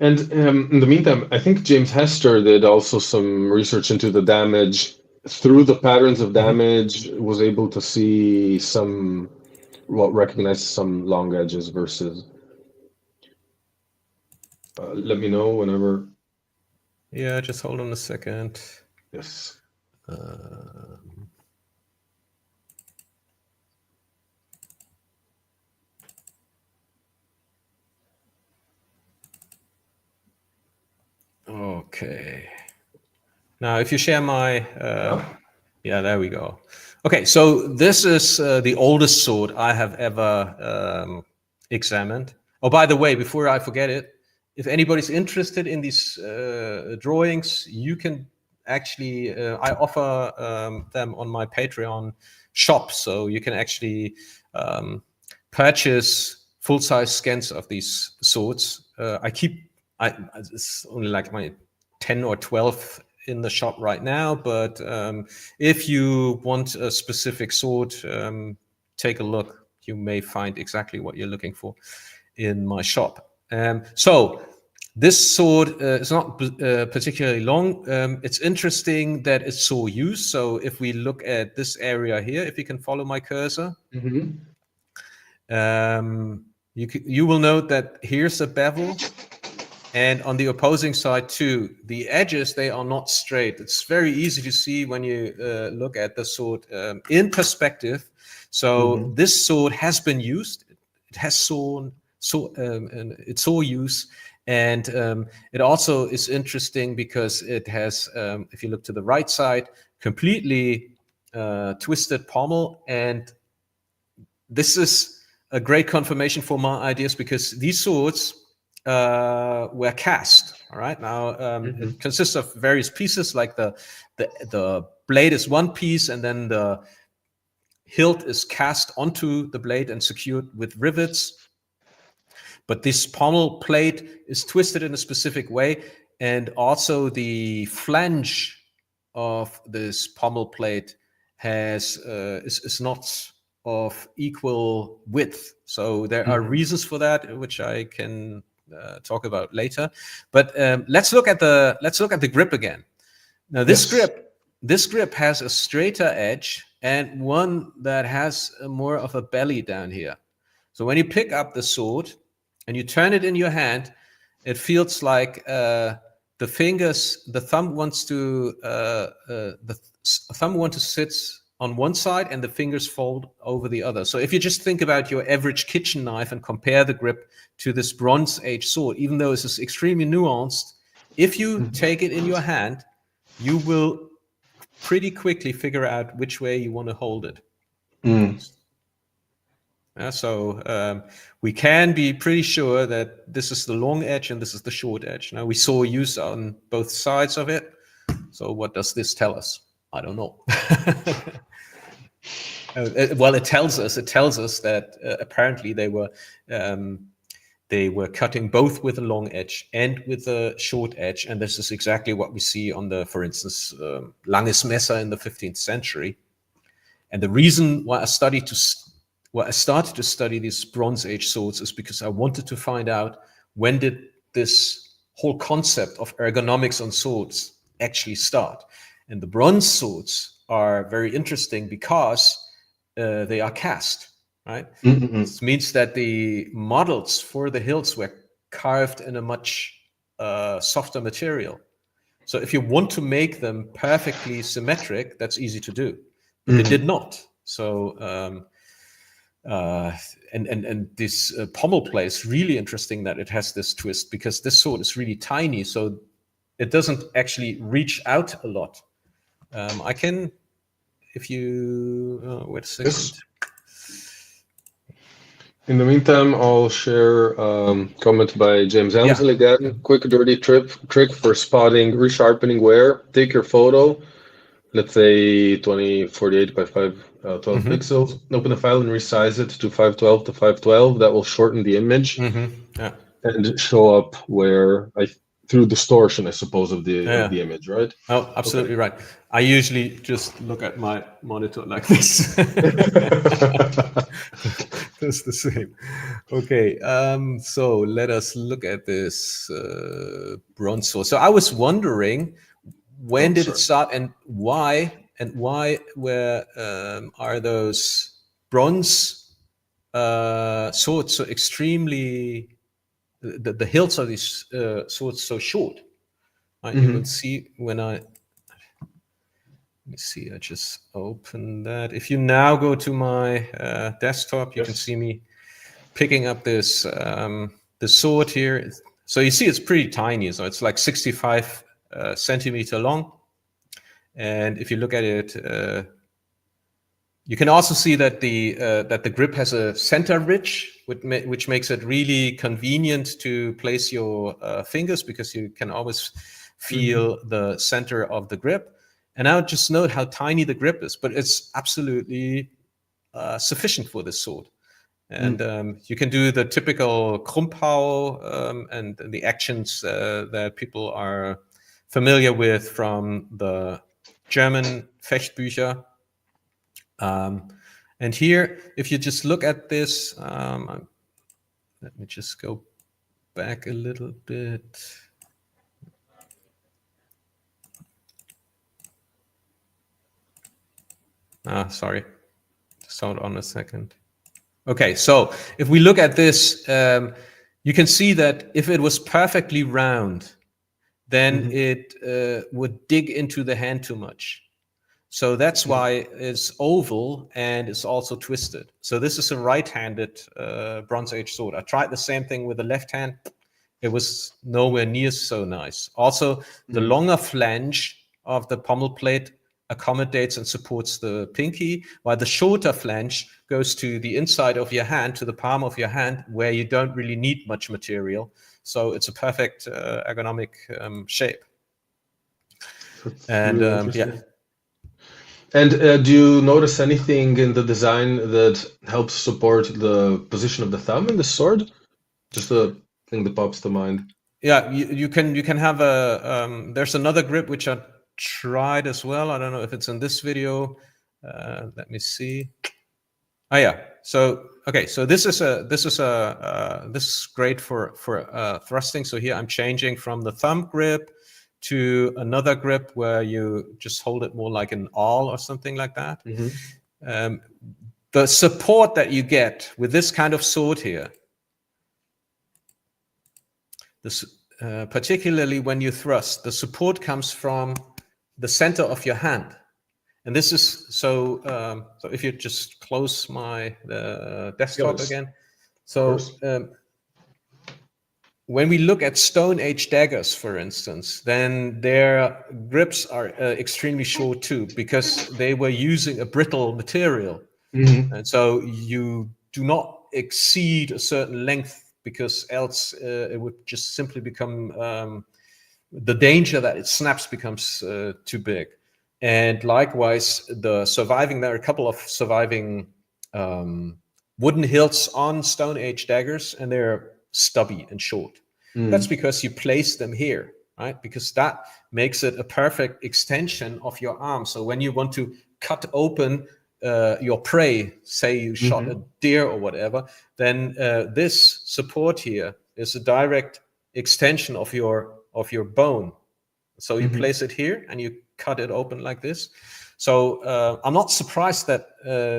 And in the meantime, I think James Hester did also some research into the damage. Through the patterns of damage, was able to see recognize some long edges versus. Let me know whenever. Yeah, just hold on a second. Yes. Okay. Now, if you share my, yeah, there we go. Okay, so this is the oldest sword I have ever examined. Oh, by the way, before I forget it, if anybody's interested in these drawings, you can actually, I offer them on my Patreon shop, so you can actually purchase full-size scans of these swords. It's only like my 10 or 12 in the shop right now, but if you want a specific sword, take a look. You may find exactly what you're looking for in my shop. So this sword is not particularly long. It's interesting that it's so used. So if we look at this area here, if you can follow my cursor, you will note that here's a bevel. And on the opposing side too, the edges, they are not straight. It's very easy to see when you look at the sword in perspective. So this sword has been used. It has it's so use. And it also is interesting because it has, if you look to the right side, completely twisted pommel. And this is a great confirmation for my ideas because these swords were cast. All right, now it consists of various pieces, like the blade is one piece, and then the hilt is cast onto the blade and secured with rivets. But this pommel plate is twisted in a specific way, and also the flange of this pommel plate is not of equal width. So there are reasons for that, which I can talk about later. But let's look at the grip again. Now this grip has a straighter edge and one that has more of a belly down here. So when you pick up the sword and you turn it in your hand, it feels like the thumb wants to sit on one side and the fingers fold over the other. So if you just think about your average kitchen knife and compare the grip to this Bronze Age sword, even though this is extremely nuanced, if you take it in your hand, you will pretty quickly figure out which way you want to hold it. So we can be pretty sure that this is the long edge and this is the short edge. Now we saw use on both sides of it. So what does this tell us? I don't know. Well, it tells us that apparently they were cutting both with a long edge and with a short edge, and this is exactly what we see on the, for instance, Langes Messer in the 15th century. And the reason why I started to study these Bronze Age swords is because I wanted to find out, when did this whole concept of ergonomics on swords actually start? And the bronze swords are very interesting because they are cast, right? This means that the models for the hilts were carved in a much softer material. So if you want to make them perfectly symmetric, that's easy to do. But they did not. So and this pommel plate is really interesting that it has this twist, because this sword is really tiny, so it doesn't actually reach out a lot. I can, if you wait a second. Yes. In the meantime, I'll share comment by James Helmsley again. Quick dirty trick for spotting resharpening wear. Take your photo, let's say 2048 by 512 pixels. Open the file and resize it to 512 to 512. That will shorten the image Yeah. and show up where through distortion, I suppose, of the image, right? Oh, absolutely right. I usually just look at my monitor like this. That's the same. Okay, so let us look at this bronze sword. So I was wondering, when did it start, and why? And why are those bronze swords so extremely? The hilts of these swords so short. You will see when let me see, I just open that. If you now go to my desktop, you can see me picking up this this sword here. So you see it's pretty tiny. So it's like 65 centimeter long. And if you look at it, you can also see that the grip has a center ridge, which makes it really convenient to place your fingers, because you can always feel the center of the grip. And now just note how tiny the grip is, but it's absolutely sufficient for this sword. And you can do the typical Krumpau and the actions that people are familiar with from the German Fechtbücher. And here, if you just look at this, let me just go back a little bit. Sorry, just hold on a second. Okay, so if we look at this, you can see that if it was perfectly round, then it would dig into the hand too much. So that's why it's oval and it's also twisted. So this is a right-handed Bronze Age sword. I tried the same thing with the left hand. It was nowhere near so nice. Also, the longer flange of the pommel plate accommodates and supports the pinky, while the shorter flange goes to the inside of your hand, to the palm of your hand, where you don't really need much material. So it's a perfect ergonomic shape. And really And do you notice anything in the design that helps support the position of the thumb in the sword? Just a thing that pops to mind. Yeah, you can have a there's another grip which I tried as well. I don't know if it's in this video. Let me see. Oh yeah. So okay. So this is great for thrusting. So here I'm changing from the thumb grip to another grip where you just hold it more like an awl or something like that. The support that you get with this kind of sword here, particularly when you thrust, the support comes from the center of your hand. And this is so if you just close my desktop again. So when we look at Stone Age daggers, for instance, then their grips are extremely short too, because they were using a brittle material. And so you do not exceed a certain length, because else it would just simply become, the danger that it snaps becomes too big. And likewise, there are a couple of surviving wooden hilts on Stone Age daggers, and they're stubby and short. That's because you place them here, right? Because that makes it a perfect extension of your arm. So when you want to cut open your prey, say you shot a deer or whatever, then this support here is a direct extension of your bone. So you place it here and you cut it open like this. So I'm not surprised that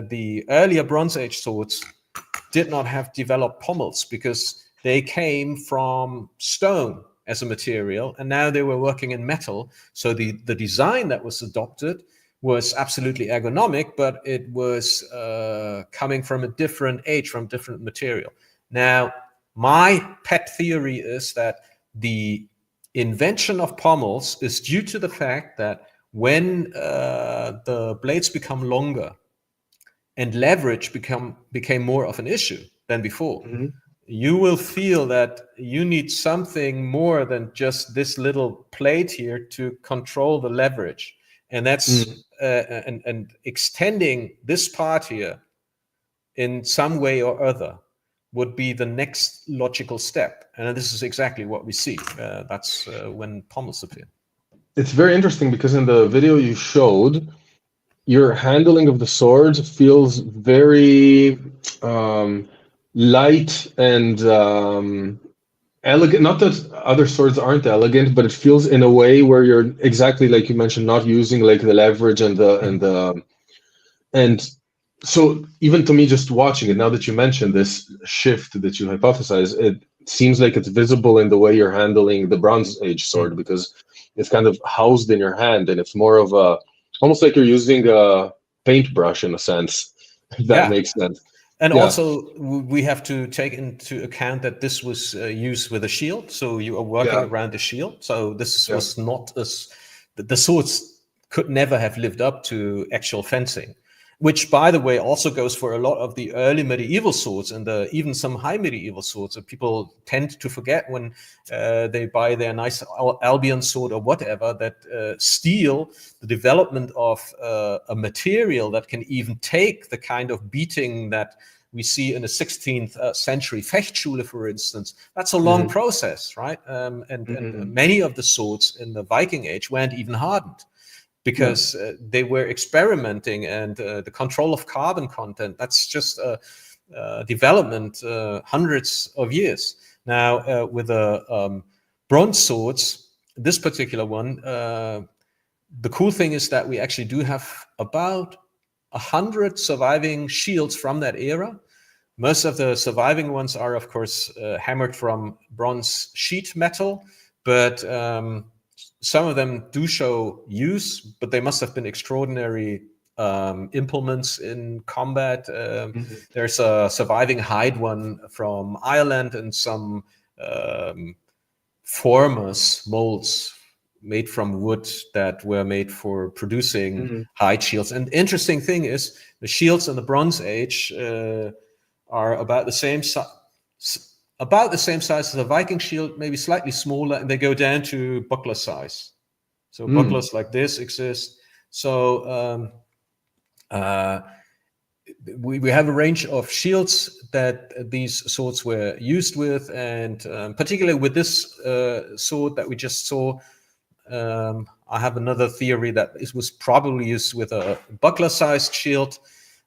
the earlier Bronze Age swords did not have developed pommels, because they came from stone as a material, and now they were working in metal. So the design that was adopted was absolutely ergonomic, but it was coming from a different age, from different material. Now, my pet theory is that the invention of pommels is due to the fact that when the blades become longer and leverage became more of an issue than before, you will feel that you need something more than just this little plate here to control the leverage. and that's and extending this part here in some way or other would be the next logical step, and this is exactly what we see. That's when pommels appear. It's very interesting because in the video you showed, your handling of the sword feels very light and elegant. Not that other swords aren't elegant, but it feels in a way where you're exactly like you mentioned, not using like the leverage and and so even to me, just watching it, now that you mentioned this shift that you hypothesize, it seems like it's visible in the way you're handling the Bronze Age sword, because it's kind of housed in your hand and it's more of a, almost like you're using a paintbrush in a sense, if that makes sense. And also, we have to take into account that this was used with a shield, so you are working around the shield. So this was not as the swords could never have lived up to actual fencing, which, by the way, also goes for a lot of the early medieval swords and even some high medieval swords that people tend to forget when they buy their nice Albion sword or whatever, that steel, the development of a material that can even take the kind of beating that we see in the 16th century Fechtschule, for instance. That's a long process, right? And many of the swords in the Viking Age weren't even hardened, because they were experimenting, and the control of carbon content, that's just a development hundreds of years. Now, with the bronze swords, this particular one, the cool thing is that we actually do have about 100 surviving shields from that era. Most of the surviving ones are, of course, hammered from bronze sheet metal, but some of them do show use, but they must have been extraordinary implements in combat. There's a surviving hide one from Ireland, and some formers molds made from wood that were made for producing hide shields. And the interesting thing is, the shields in the Bronze Age are about the same size. About the same size as a Viking shield, maybe slightly smaller, and they go down to buckler size. So bucklers like this exist. So we have a range of shields that these swords were used with, and particularly with this sword that we just saw, I have another theory that it was probably used with a buckler-sized shield.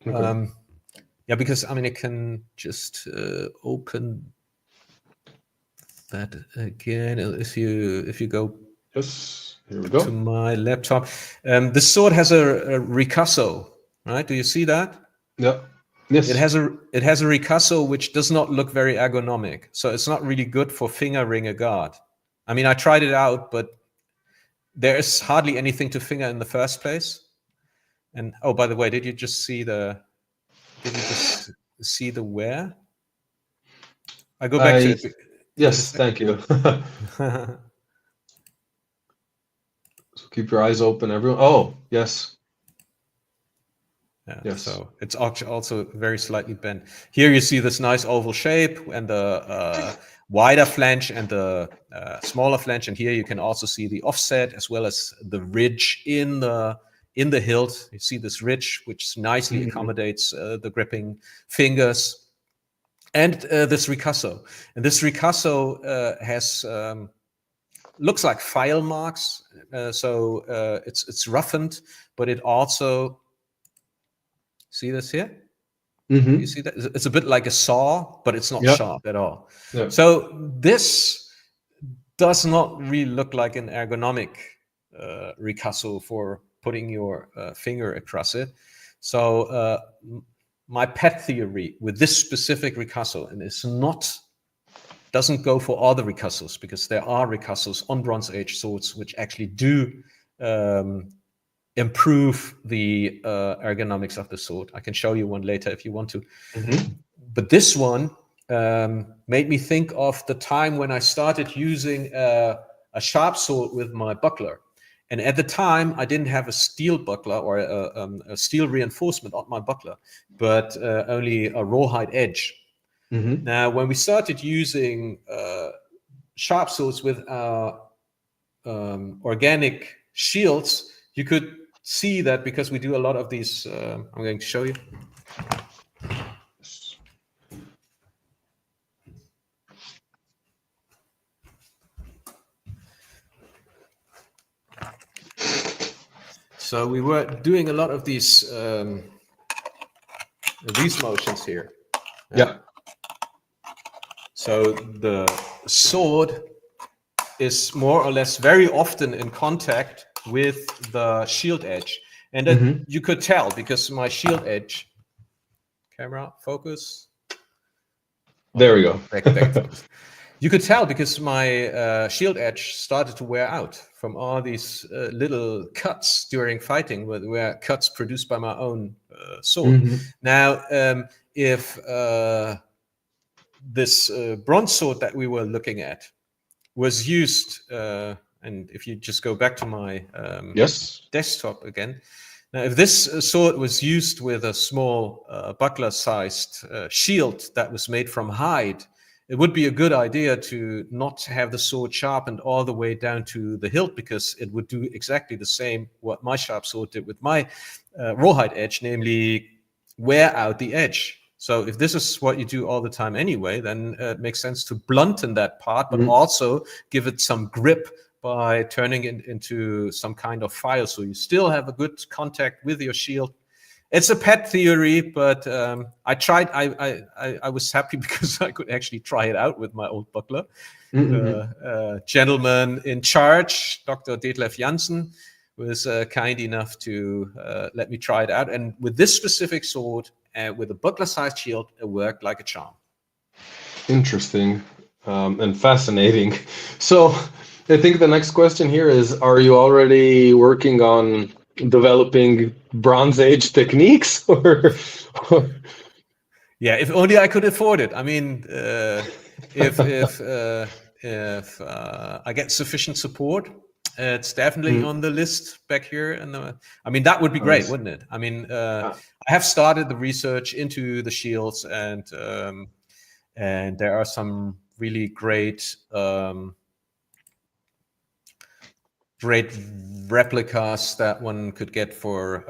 Because I mean, it can just open that again. If you go, here we go, to my laptop, this sword has a ricasso, right? Do you see that? Yeah. Yes. It has a ricasso which does not look very ergonomic, so it's not really good for fingering a guard. I mean, I tried it out, but there is hardly anything to finger in the first place. And oh, by the way, did you just see the wear? I go back to it. Yes, thank you. So keep your eyes open, everyone. Oh, yes. Yes. So it's also very slightly bent. Here you see this nice oval shape, and the wider flange and the smaller flange. And here you can also see the offset, as well as the ridge in the hilt. You see this ridge, which nicely accommodates the gripping fingers. And this ricasso. And this ricasso has looks like file marks. So it's roughened, but it also, see this here? You see that? It's a bit like a saw, but it's not sharp at all. So this does not really look like an ergonomic ricasso for putting your finger across it. So my pet theory with this specific ricasso, and it's doesn't go for all the ricassos, because there are ricassos on Bronze Age swords which actually do improve the ergonomics of the sword. I can show you one later if you want to. But this one made me think of the time when I started using a sharp sword with my buckler. And at the time, I didn't have a steel buckler or a steel reinforcement on my buckler, but only a rawhide edge. Now, when we started using sharp swords with our organic shields, you could see that because we do a lot of these. I'm going to show you. So we were doing a lot of these motions here. Yeah. So the sword is more or less very often in contact with the shield edge. And that you could tell because my shield edge, camera, focus. There we go. You could tell because my shield edge started to wear out from all these little cuts during fighting, where cuts produced by my own sword. Now, if this bronze sword that we were looking at was used, and if you just go back to my desktop again, now if this sword was used with a small buckler-sized shield that was made from hide, it would be a good idea to not have the sword sharpened all the way down to the hilt, because it would do exactly the same what my sharp sword did with my rawhide edge, namely wear out the edge. So if this is what you do all the time anyway, then it makes sense to blunten that part, but also give it some grip by turning it into some kind of file, so you still have a good contact with your shield. It's a pet theory, but I tried. I was happy because I could actually try it out with my old buckler. Gentleman in charge, Dr. Detlef Janssen, was kind enough to let me try it out. And with this specific sword, with a buckler-sized shield, it worked like a charm. Interesting and fascinating. So I think the next question here is, are you already working on developing Bronze Age techniques? Yeah, if only I could afford it. I mean, if I get sufficient support, it's definitely on the list back here. And I mean, that would be great, wouldn't it? I mean, I have started the research into the shields, and there are some really great replicas that one could get for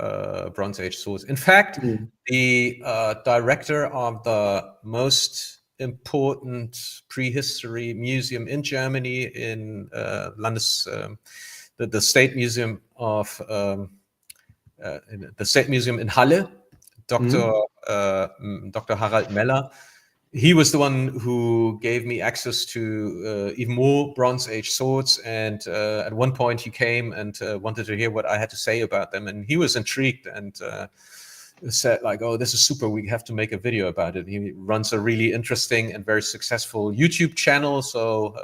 Bronze Age swords. In fact, the director of the most important prehistory museum in Germany, in the State Museum of the State Museum in Halle, Dr. Harald Meller. He was the one who gave me access to even more Bronze Age swords, and at one point he came and wanted to hear what I had to say about them, and he was intrigued and said like, "Oh, this is super, we have to make a video about it." He runs a really interesting and very successful YouTube channel, so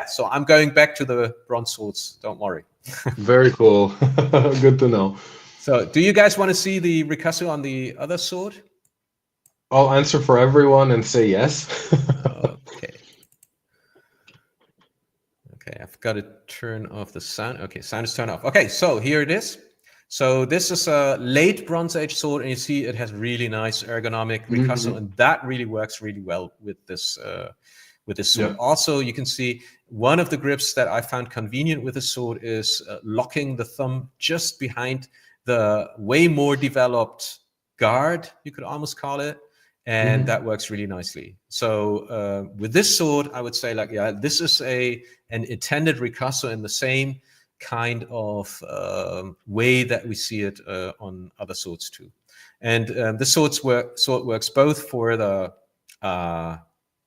so I'm going back to the bronze swords, don't worry. Very cool. Good to know. So do you guys want to see the ricasso on the other sword? I'll answer for everyone and say yes. Okay, I've got to turn off the sound. Okay, sound is turned off. Okay, so here it is. So this is a late Bronze Age sword, and you see it has really nice ergonomic ricasso, and that really works really well with this sword. Yeah. Also, you can see one of the grips that I found convenient with the sword is locking the thumb just behind the way more developed guard, you could almost call it. And that works really nicely. So with this sword, I would say, like, yeah, this is an intended ricasso in the same kind of way that we see it on other swords too. And the sword works both for the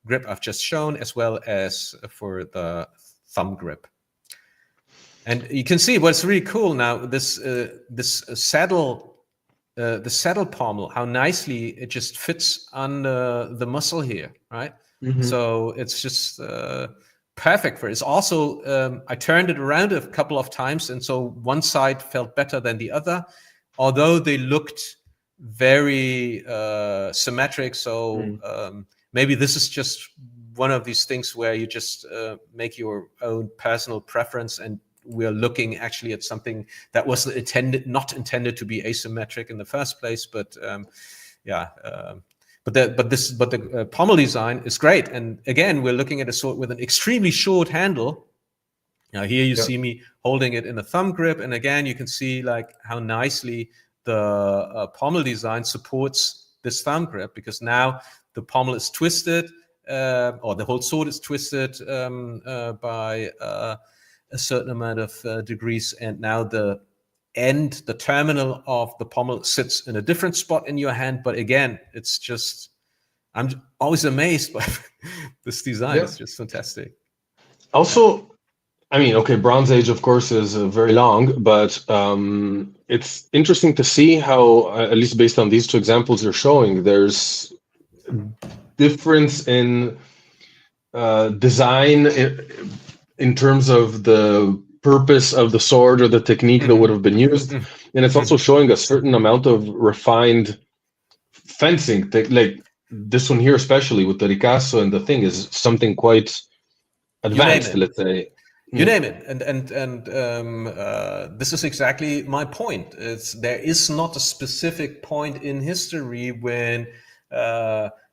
grip I've just shown, as well as for the thumb grip. And you can see what's really cool now, this saddle. The saddle pommel, how nicely it just fits on the muscle here, right? So it's just perfect for it. It's also, I turned it around a couple of times, and so one side felt better than the other, although they looked very symmetric. So maybe this is just one of these things where you just make your own personal preference, and we're looking actually at something that wasn't not intended to be asymmetric in the first place, but the pommel design is great. And again, we're looking at a sword with an extremely short handle, Now here you see me holding it in a thumb grip, and again you can see like how nicely the pommel design supports this thumb grip, because now the pommel is twisted, or the whole sword is twisted by a certain amount of degrees, and now the terminal of the pommel sits in a different spot in your hand. But again, it's just, I'm always amazed by this design. It's just fantastic. Also, I mean, okay, Bronze Age, of course, is very long, but it's interesting to see how, at least based on these two examples you're showing, there's difference in design in terms of the purpose of the sword or the technique that would have been used. And it's also showing a certain amount of refined fencing. Like this one here, especially with the ricasso and the thing, is something quite advanced, let's say. You name it, and this is exactly my point. There is not a specific point in history when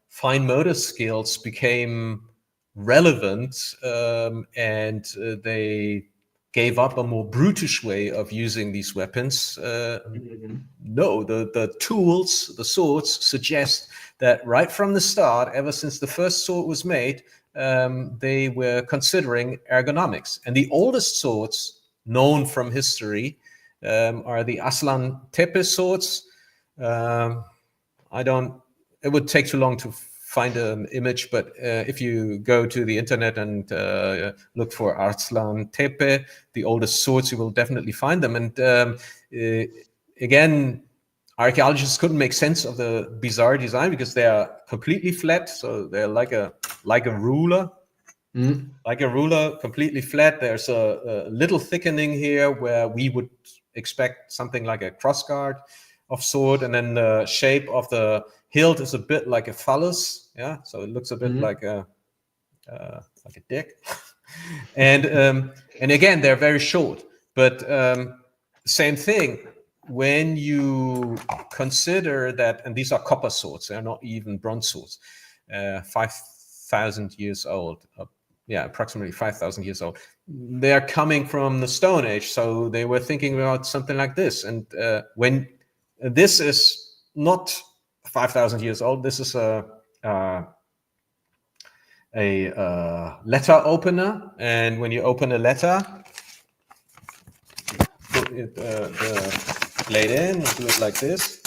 fine motor skills became relevant, and they gave up a more brutish way of using these weapons. No, the tools, the swords, suggest that right from the start, ever since the first sword was made, they were considering ergonomics. And the oldest swords known from history are the Aslan Tepe swords. It would take too long to find an image, but if you go to the internet and look for Arslan Tepe, the oldest swords, you will definitely find them. And again, archaeologists couldn't make sense of the bizarre design because they are completely flat, so they're like a ruler, like a ruler, completely flat. There's a little thickening here where we would expect something like a crossguard of sword, and then the shape of the hilt is a bit like a phallus. Yeah, so it looks a bit like a dick. And again, they're very short. But same thing when you consider that, and these are copper swords, they're not even bronze swords, 5,000 years old. Approximately 5,000 years old. They are coming from the Stone Age, so they were thinking about something like this. And when this is not 5,000 years old, this is a letter opener, and when you open a letter, put it the blade in, do it like this.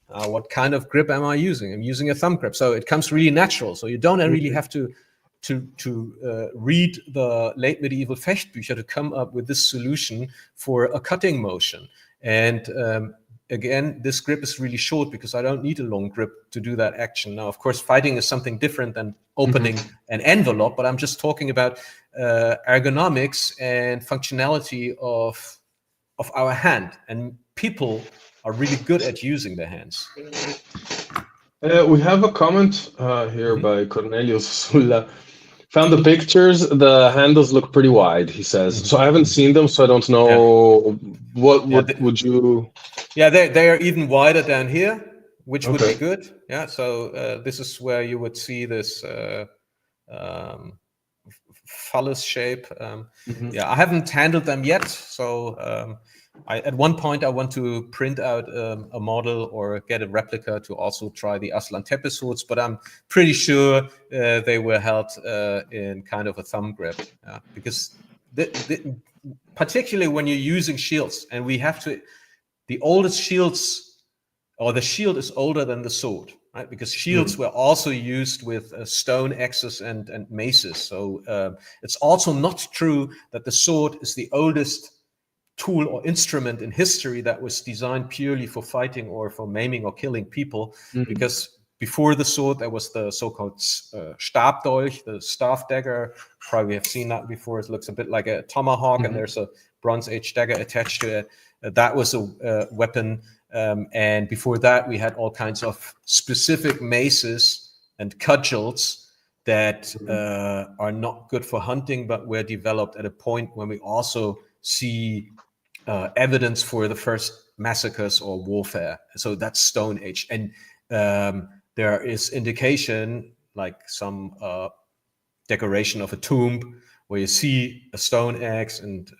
What kind of grip am I using? I'm using a thumb grip, so it comes really natural. So you don't really have to read the late medieval Fechtbücher to come up with this solution for a cutting motion. And again, this grip is really short because I don't need a long grip to do that action. Now, of course, fighting is something different than opening an envelope, but I'm just talking about ergonomics and functionality of our hand. And people are really good at using their hands. We have a comment here by Cornelius Sulla. Found the pictures. The handles look pretty wide, he says. So I haven't seen them, so I don't know what would you... Yeah, they are even wider down here, which would be good. Yeah, so this is where you would see this phallus shape. Yeah, I haven't handled them yet, so at one point I want to print out a model or get a replica to also try the Aslan Tepe swords, but I'm pretty sure they were held in kind of a thumb grip, because particularly when you're using shields, and we have to, the oldest shields, or the shield is older than the sword, right? Because shields were also used with stone axes and maces. So it's also not true that the sword is the oldest tool or instrument in history that was designed purely for fighting or for maiming or killing people, because before the sword there was the so-called Stabdolch, the staff dagger. Probably have seen that before. It looks a bit like a tomahawk, and there's a Bronze Age dagger attached to it. That was a weapon, and before that we had all kinds of specific maces and cudgels that are not good for hunting, but were developed at a point when we also see evidence for the first massacres or warfare. So that's Stone Age. And there is indication, like some decoration of a tomb where you see a stone axe and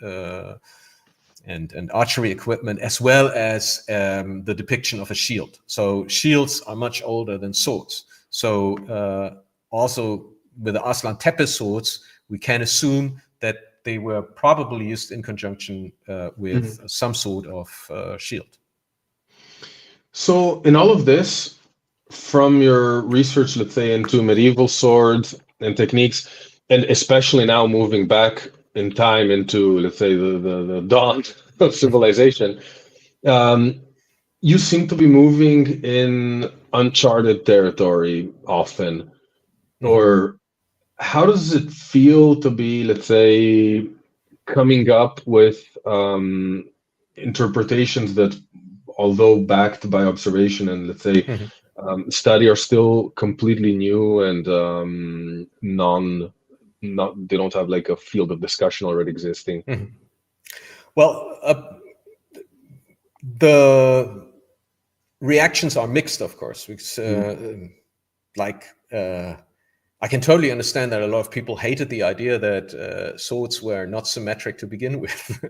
archery equipment, as well as the depiction of a shield. So shields are much older than swords. So also with the Aslan Tepe swords, we can assume that they were probably used in conjunction with some sort of shield. So in all of this, from your research, let's say, into medieval swords and techniques, and especially now moving back in time into, let's say, the dawn of civilization, you seem to be moving in uncharted territory often. Or how does it feel to be, let's say, coming up with interpretations that, although backed by observation and, let's say, study, are still completely new and they don't have like a field of discussion already existing? Well, the reactions are mixed, of course, because I can totally understand that a lot of people hated the idea that swords were not symmetric to begin with.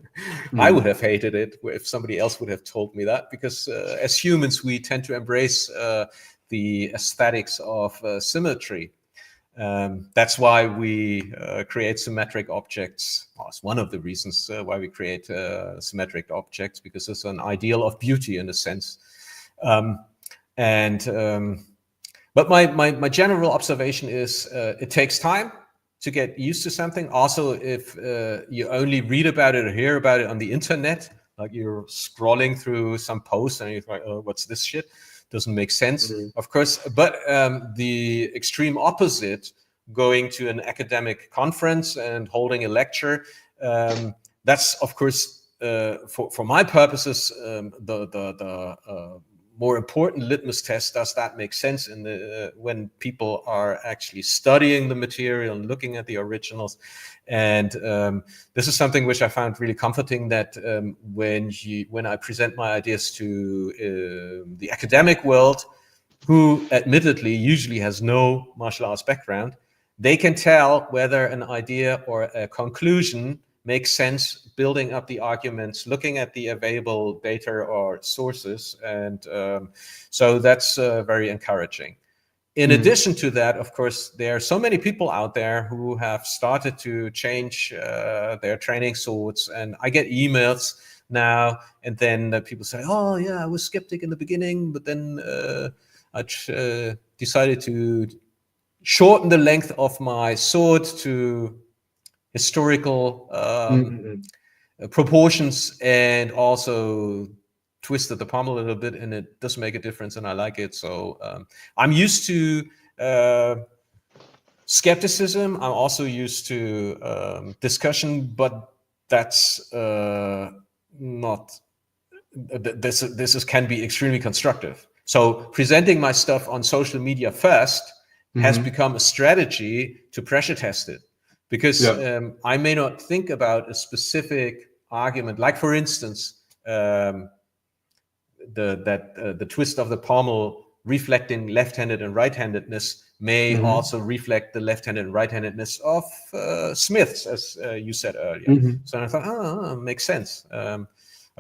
I would have hated it if somebody else would have told me that, because as humans, we tend to embrace the aesthetics of symmetry. That's why we create symmetric objects. Well, it's one of the reasons why we create symmetric objects, because it's an ideal of beauty in a sense. But my general observation is it takes time to get used to something. Also, if you only read about it or hear about it on the internet, like you're scrolling through some post and you're like, oh, what's this shit? Doesn't make sense, of course. But the extreme opposite, going to an academic conference and holding a lecture, that's, of course, for my purposes, the more important litmus test. Does that make sense in when people are actually studying the material and looking at the originals? And this is something which I found really comforting, that when I present my ideas to the academic world, who admittedly usually has no martial arts background, they can tell whether an idea or a conclusion makes sense, building up the arguments, looking at the available data or sources. And so that's very encouraging. In addition to that, of course, there are so many people out there who have started to change their training swords. And I get emails now and then people say, oh yeah, I was skeptic in the beginning, but then I decided to shorten the length of my sword to historical proportions, and also twisted the pommel a little bit, and it does make a difference, and I like it. So I'm used to skepticism. I'm also used to discussion, but that's not. This can be extremely constructive. So presenting my stuff on social media first has become a strategy to pressure test it. Because I may not think about a specific argument, like for instance, the twist of the pommel reflecting left-handed and right-handedness may also reflect the left-handed and right-handedness of smiths, as you said earlier. So I thought, makes sense. I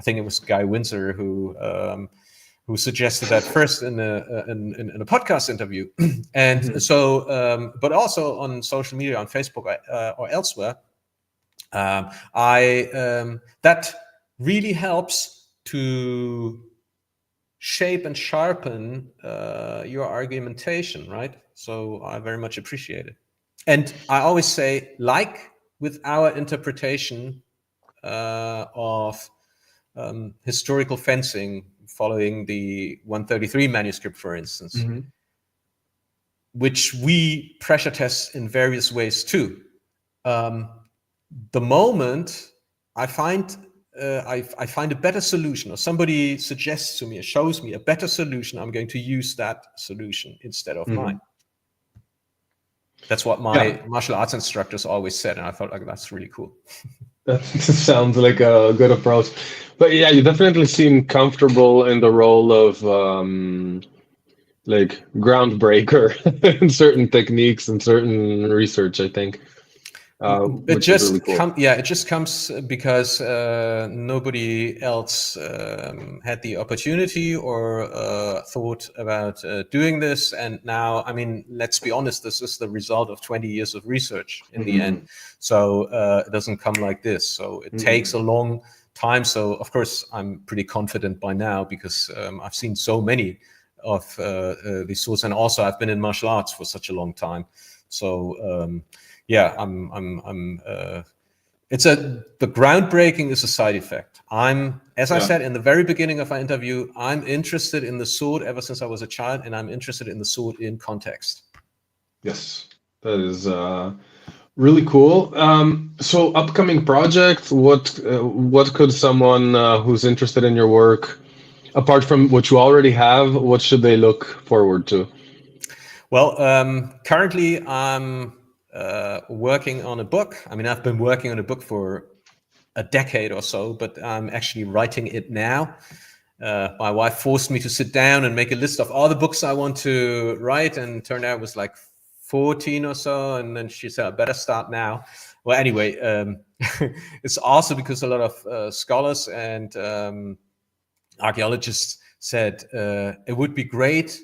think it was Guy Windsor who suggested that first in a podcast interview. And so, but also on social media, on Facebook or elsewhere, that really helps to shape and sharpen your argumentation, right? So I very much appreciate it. And I always say, like with our interpretation of historical fencing, following the 133 manuscript, for instance, which we pressure test in various ways too. The moment I find a better solution, or somebody suggests to me or shows me a better solution, I'm going to use that solution instead of mine. That's what my martial arts instructors always said, and I thought, like, that's really cool. That sounds like a good approach. But yeah, you definitely seem comfortable in the role of like groundbreaker in certain techniques and certain research, I think. which is really cool. It just comes because nobody else had the opportunity or thought about doing this. And now, I mean, let's be honest, this is the result of 20 years of research in the end. So it doesn't come like this. So it takes a long time. So of course, I'm pretty confident by now because I've seen so many of these swords, and also I've been in martial arts for such a long time. So yeah, the groundbreaking is a side effect. As I said in the very beginning of our interview, I'm interested in the sword ever since I was a child, and I'm interested in the sword in context. Yes, that is really cool. So upcoming project, what could someone who's interested in your work, apart from what you already have, what should they look forward to? Well, currently I'm working on a book. I mean, I've been working on a book for a decade or so, but I'm actually writing it now. My wife forced me to sit down and make a list of all the books I want to write, and turned out it was like 14 or so. And then she said, I better start now. Well, anyway, it's also because a lot of scholars and archaeologists said it would be great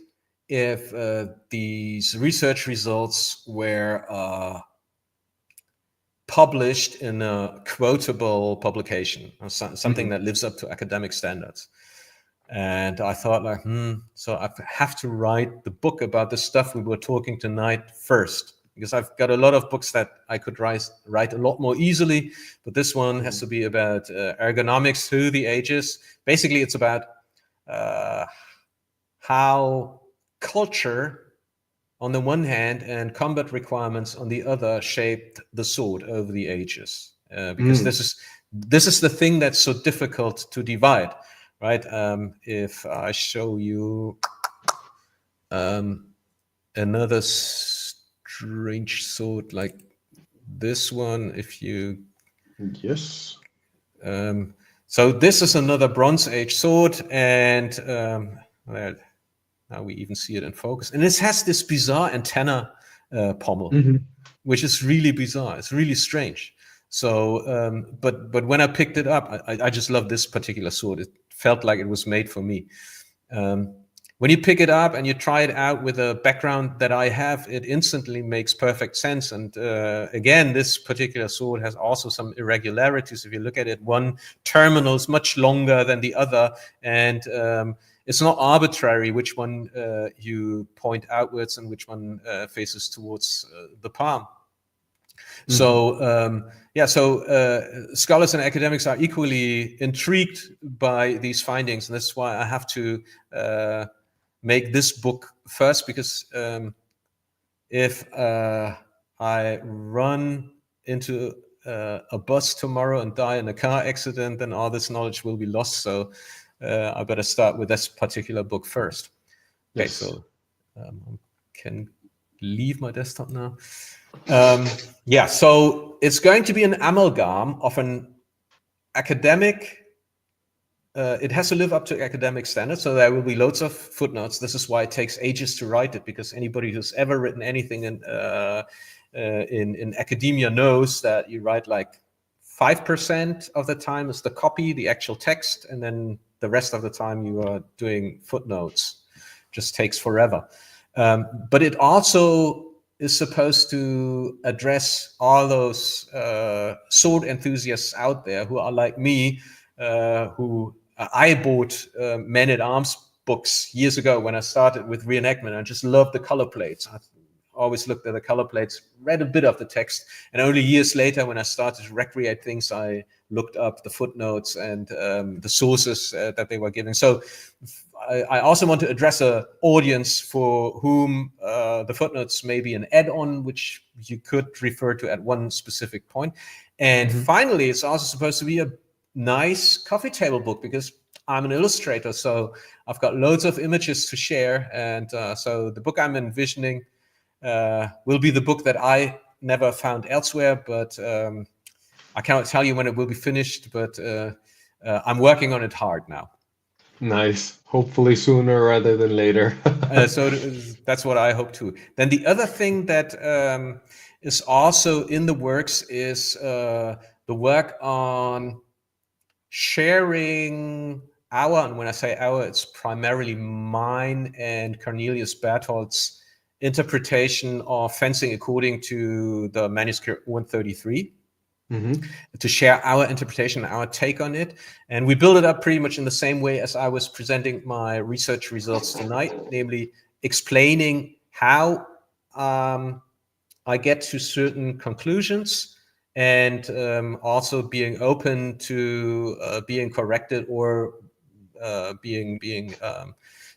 if these research results were published in a quotable publication, or something that lives up to academic standards. And I thought, like, so I have to write the book about the stuff we were talking tonight first, because I've got a lot of books that I could write a lot more easily, but this one has to be about ergonomics through the ages. Basically, it's about how culture on the one hand and combat requirements on the other shaped the sword over the ages, because this is the thing that's so difficult to divide, right? If I show you another strange sword like this one, if you so this is another Bronze Age sword, and well, now we even see it in focus. And this has this bizarre antenna pommel, which is really bizarre. It's really strange. So, but when I picked it up, I just love this particular sword. It felt like it was made for me. When you pick it up and you try it out with a background that I have, it instantly makes perfect sense. And again, this particular sword has also some irregularities. If you look at it, one terminal is much longer than the other, and it's not arbitrary which one you point outwards and which one faces towards the palm. So scholars and academics are equally intrigued by these findings, and that's why I have to make this book first, because if I run into a bus tomorrow and die in a car accident, then all this knowledge will be lost. So I better start with this particular book first. Okay, so I can leave my desktop now. So it's going to be an amalgam of an academic. It has to live up to academic standards, so there will be loads of footnotes. This is why it takes ages to write it, because anybody who's ever written anything in academia knows that you write like 5% of the time is the copy, the actual text, and then the rest of the time you are doing footnotes. Just takes forever. But it also is supposed to address all those sword enthusiasts out there who are like me, who I bought men-at-arms books years ago when I started with reenactment. I just loved the color plates. I always looked at the color plates, read a bit of the text, and only years later, when I started to recreate things, I looked up the footnotes and the sources that they were giving. So I also want to address an audience for whom the footnotes may be an add-on, which you could refer to at one specific point. And finally, it's also supposed to be a nice coffee table book, because I'm an illustrator, so I've got loads of images to share. And so the book I'm envisioning will be the book that I never found elsewhere, but I cannot tell you when it will be finished, but I'm working on it hard now. Nice. Hopefully sooner rather than later. So that's what I hope too. Then the other thing that is also in the works is the work on sharing our, and when I say our, it's primarily mine and Cornelius Berthold's interpretation of fencing according to the manuscript 133. To share our interpretation, our take on it. And we build it up pretty much in the same way as I was presenting my research results tonight, namely explaining how I get to certain conclusions, and also being open to being corrected or being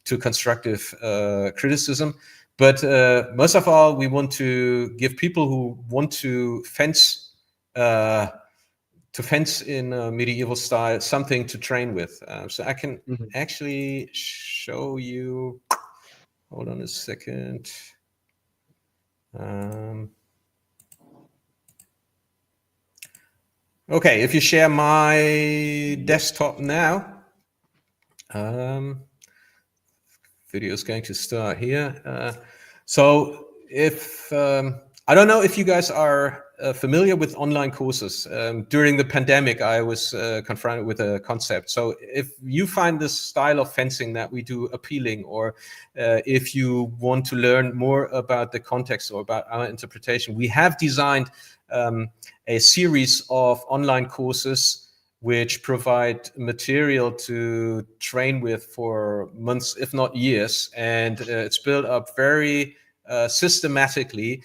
to constructive criticism. But most of all, we want to give people who want to fence in medieval style something to train with. So I can actually show you. Hold on a second. Okay, if you share my desktop now, video is going to start here. So if I don't know if you guys are familiar with online courses. During the pandemic, I was confronted with a concept. So if you find this style of fencing that we do appealing, or if you want to learn more about the context or about our interpretation, we have designed a series of online courses which provide material to train with for months, if not years. And it's built up very systematically.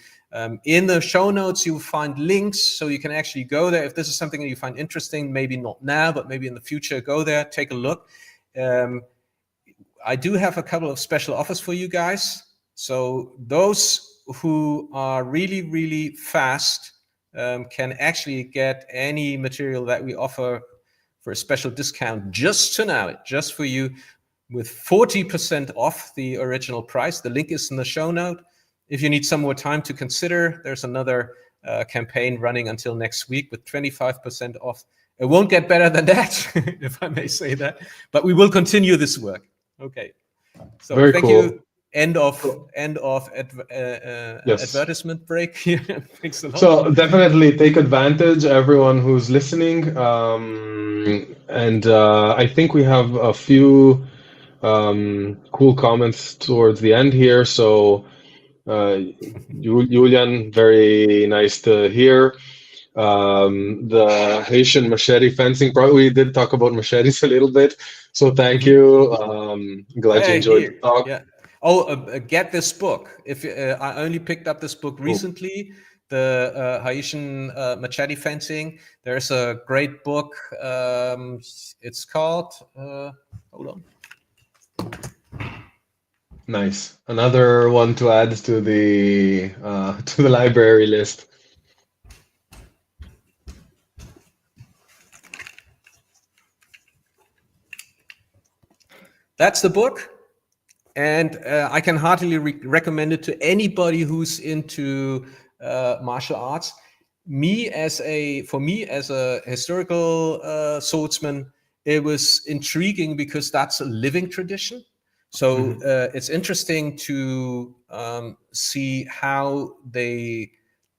In the show notes, you'll find links, so you can actually go there. If this is something that you find interesting, maybe not now, but maybe in the future, go there, take a look. I do have a couple of special offers for you guys. So those who are really, really fast can actually get any material that we offer for a special discount just tonight, just for you, with 40% off the original price. The link is in the show note. If you need some more time to consider, there's another campaign running until next week with 25% off. It won't get better than that, if I may say that, but we will continue this work. Okay. So very thank cool. you. End of Yes. advertisement break. Thanks a lot. So definitely take advantage, everyone who's listening. And I think we have a few cool comments towards the end here. So Julian, very nice to hear. The Haitian machete fencing, probably we did talk about machetes a little bit. So thank you. Glad you enjoyed the talk. Yeah. Oh, get this book. If I only picked up this book recently, the Haitian machete fencing. There's a great book. It's called. Hold on. Nice. Another one to add to the library list. That's the book, and I can heartily recommend it to anybody who's into martial arts. For me as a historical swordsman, it was intriguing because that's a living tradition. So it's interesting to see how they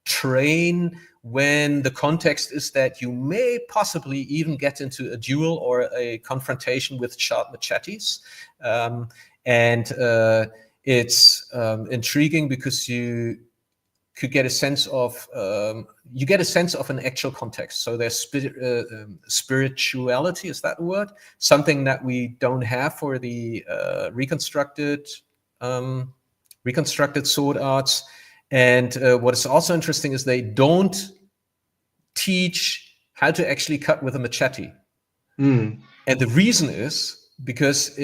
train when the context is that you may possibly even get into a duel or a confrontation with sharp machetes. And it's intriguing because you could get a sense of an actual context. So there's spirituality, is that the word? Something that we don't have for the reconstructed sword arts. And what is also interesting is they don't teach how to actually cut with a machete. And the reason is because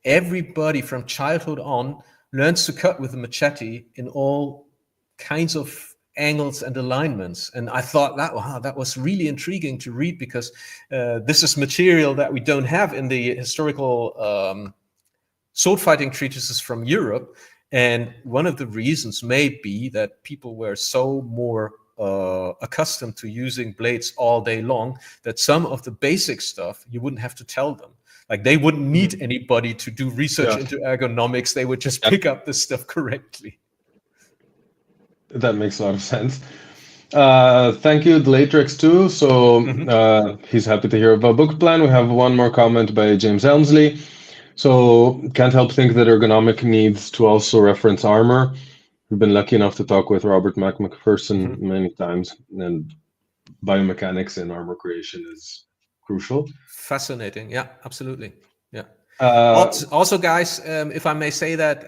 everybody from childhood on learns to cut with a machete in all kinds of angles and alignments. And I thought that was really intriguing to read, because this is material that we don't have in the historical sword fighting treatises from Europe. And one of the reasons may be that people were so more accustomed to using blades all day long that some of the basic stuff you wouldn't have to tell them. Like, they wouldn't need anybody to do research into ergonomics. They would just pick up this stuff correctly. That makes a lot of sense. Thank you, Delatrix, too. So he's happy to hear about book plan. We have one more comment by James Elmsley. So can't help think that ergonomic needs to also reference armor. We've been lucky enough to talk with Robert McPherson many times, and biomechanics in armor creation is crucial. Fascinating. Yeah, absolutely. Yeah. Uh, Also, guys, if I may say that,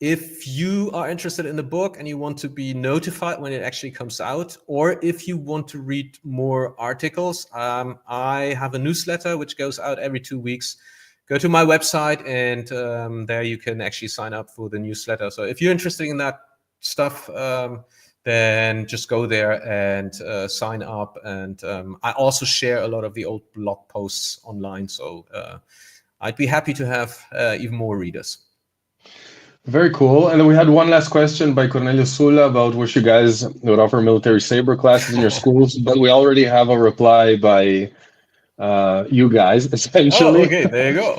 if you are interested in the book and you want to be notified when it actually comes out, or if you want to read more articles, I have a newsletter which goes out every 2 weeks. Go to my website, and there you can actually sign up for the newsletter. So if you're interested in that stuff, then just go there and sign up. And I also share a lot of the old blog posts online. So I'd be happy to have even more readers. Very cool. And then we had one last question by Cornelius Sula about wish you guys would offer military saber classes in your schools, but we already have a reply by you guys, essentially. Oh, okay, there you go.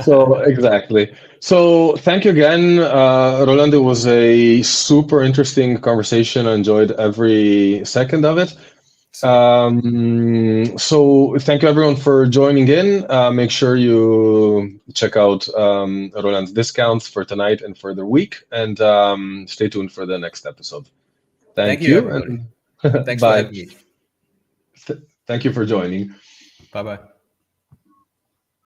So exactly. So thank you again, Roland. It was a super interesting conversation. I enjoyed every second of it. So thank you everyone for joining in. Make sure you check out Roland's discounts for tonight and for the week, and stay tuned for the next episode. Thank you, everybody. and Thanks bye. for having me. Thank you for joining. Bye-bye.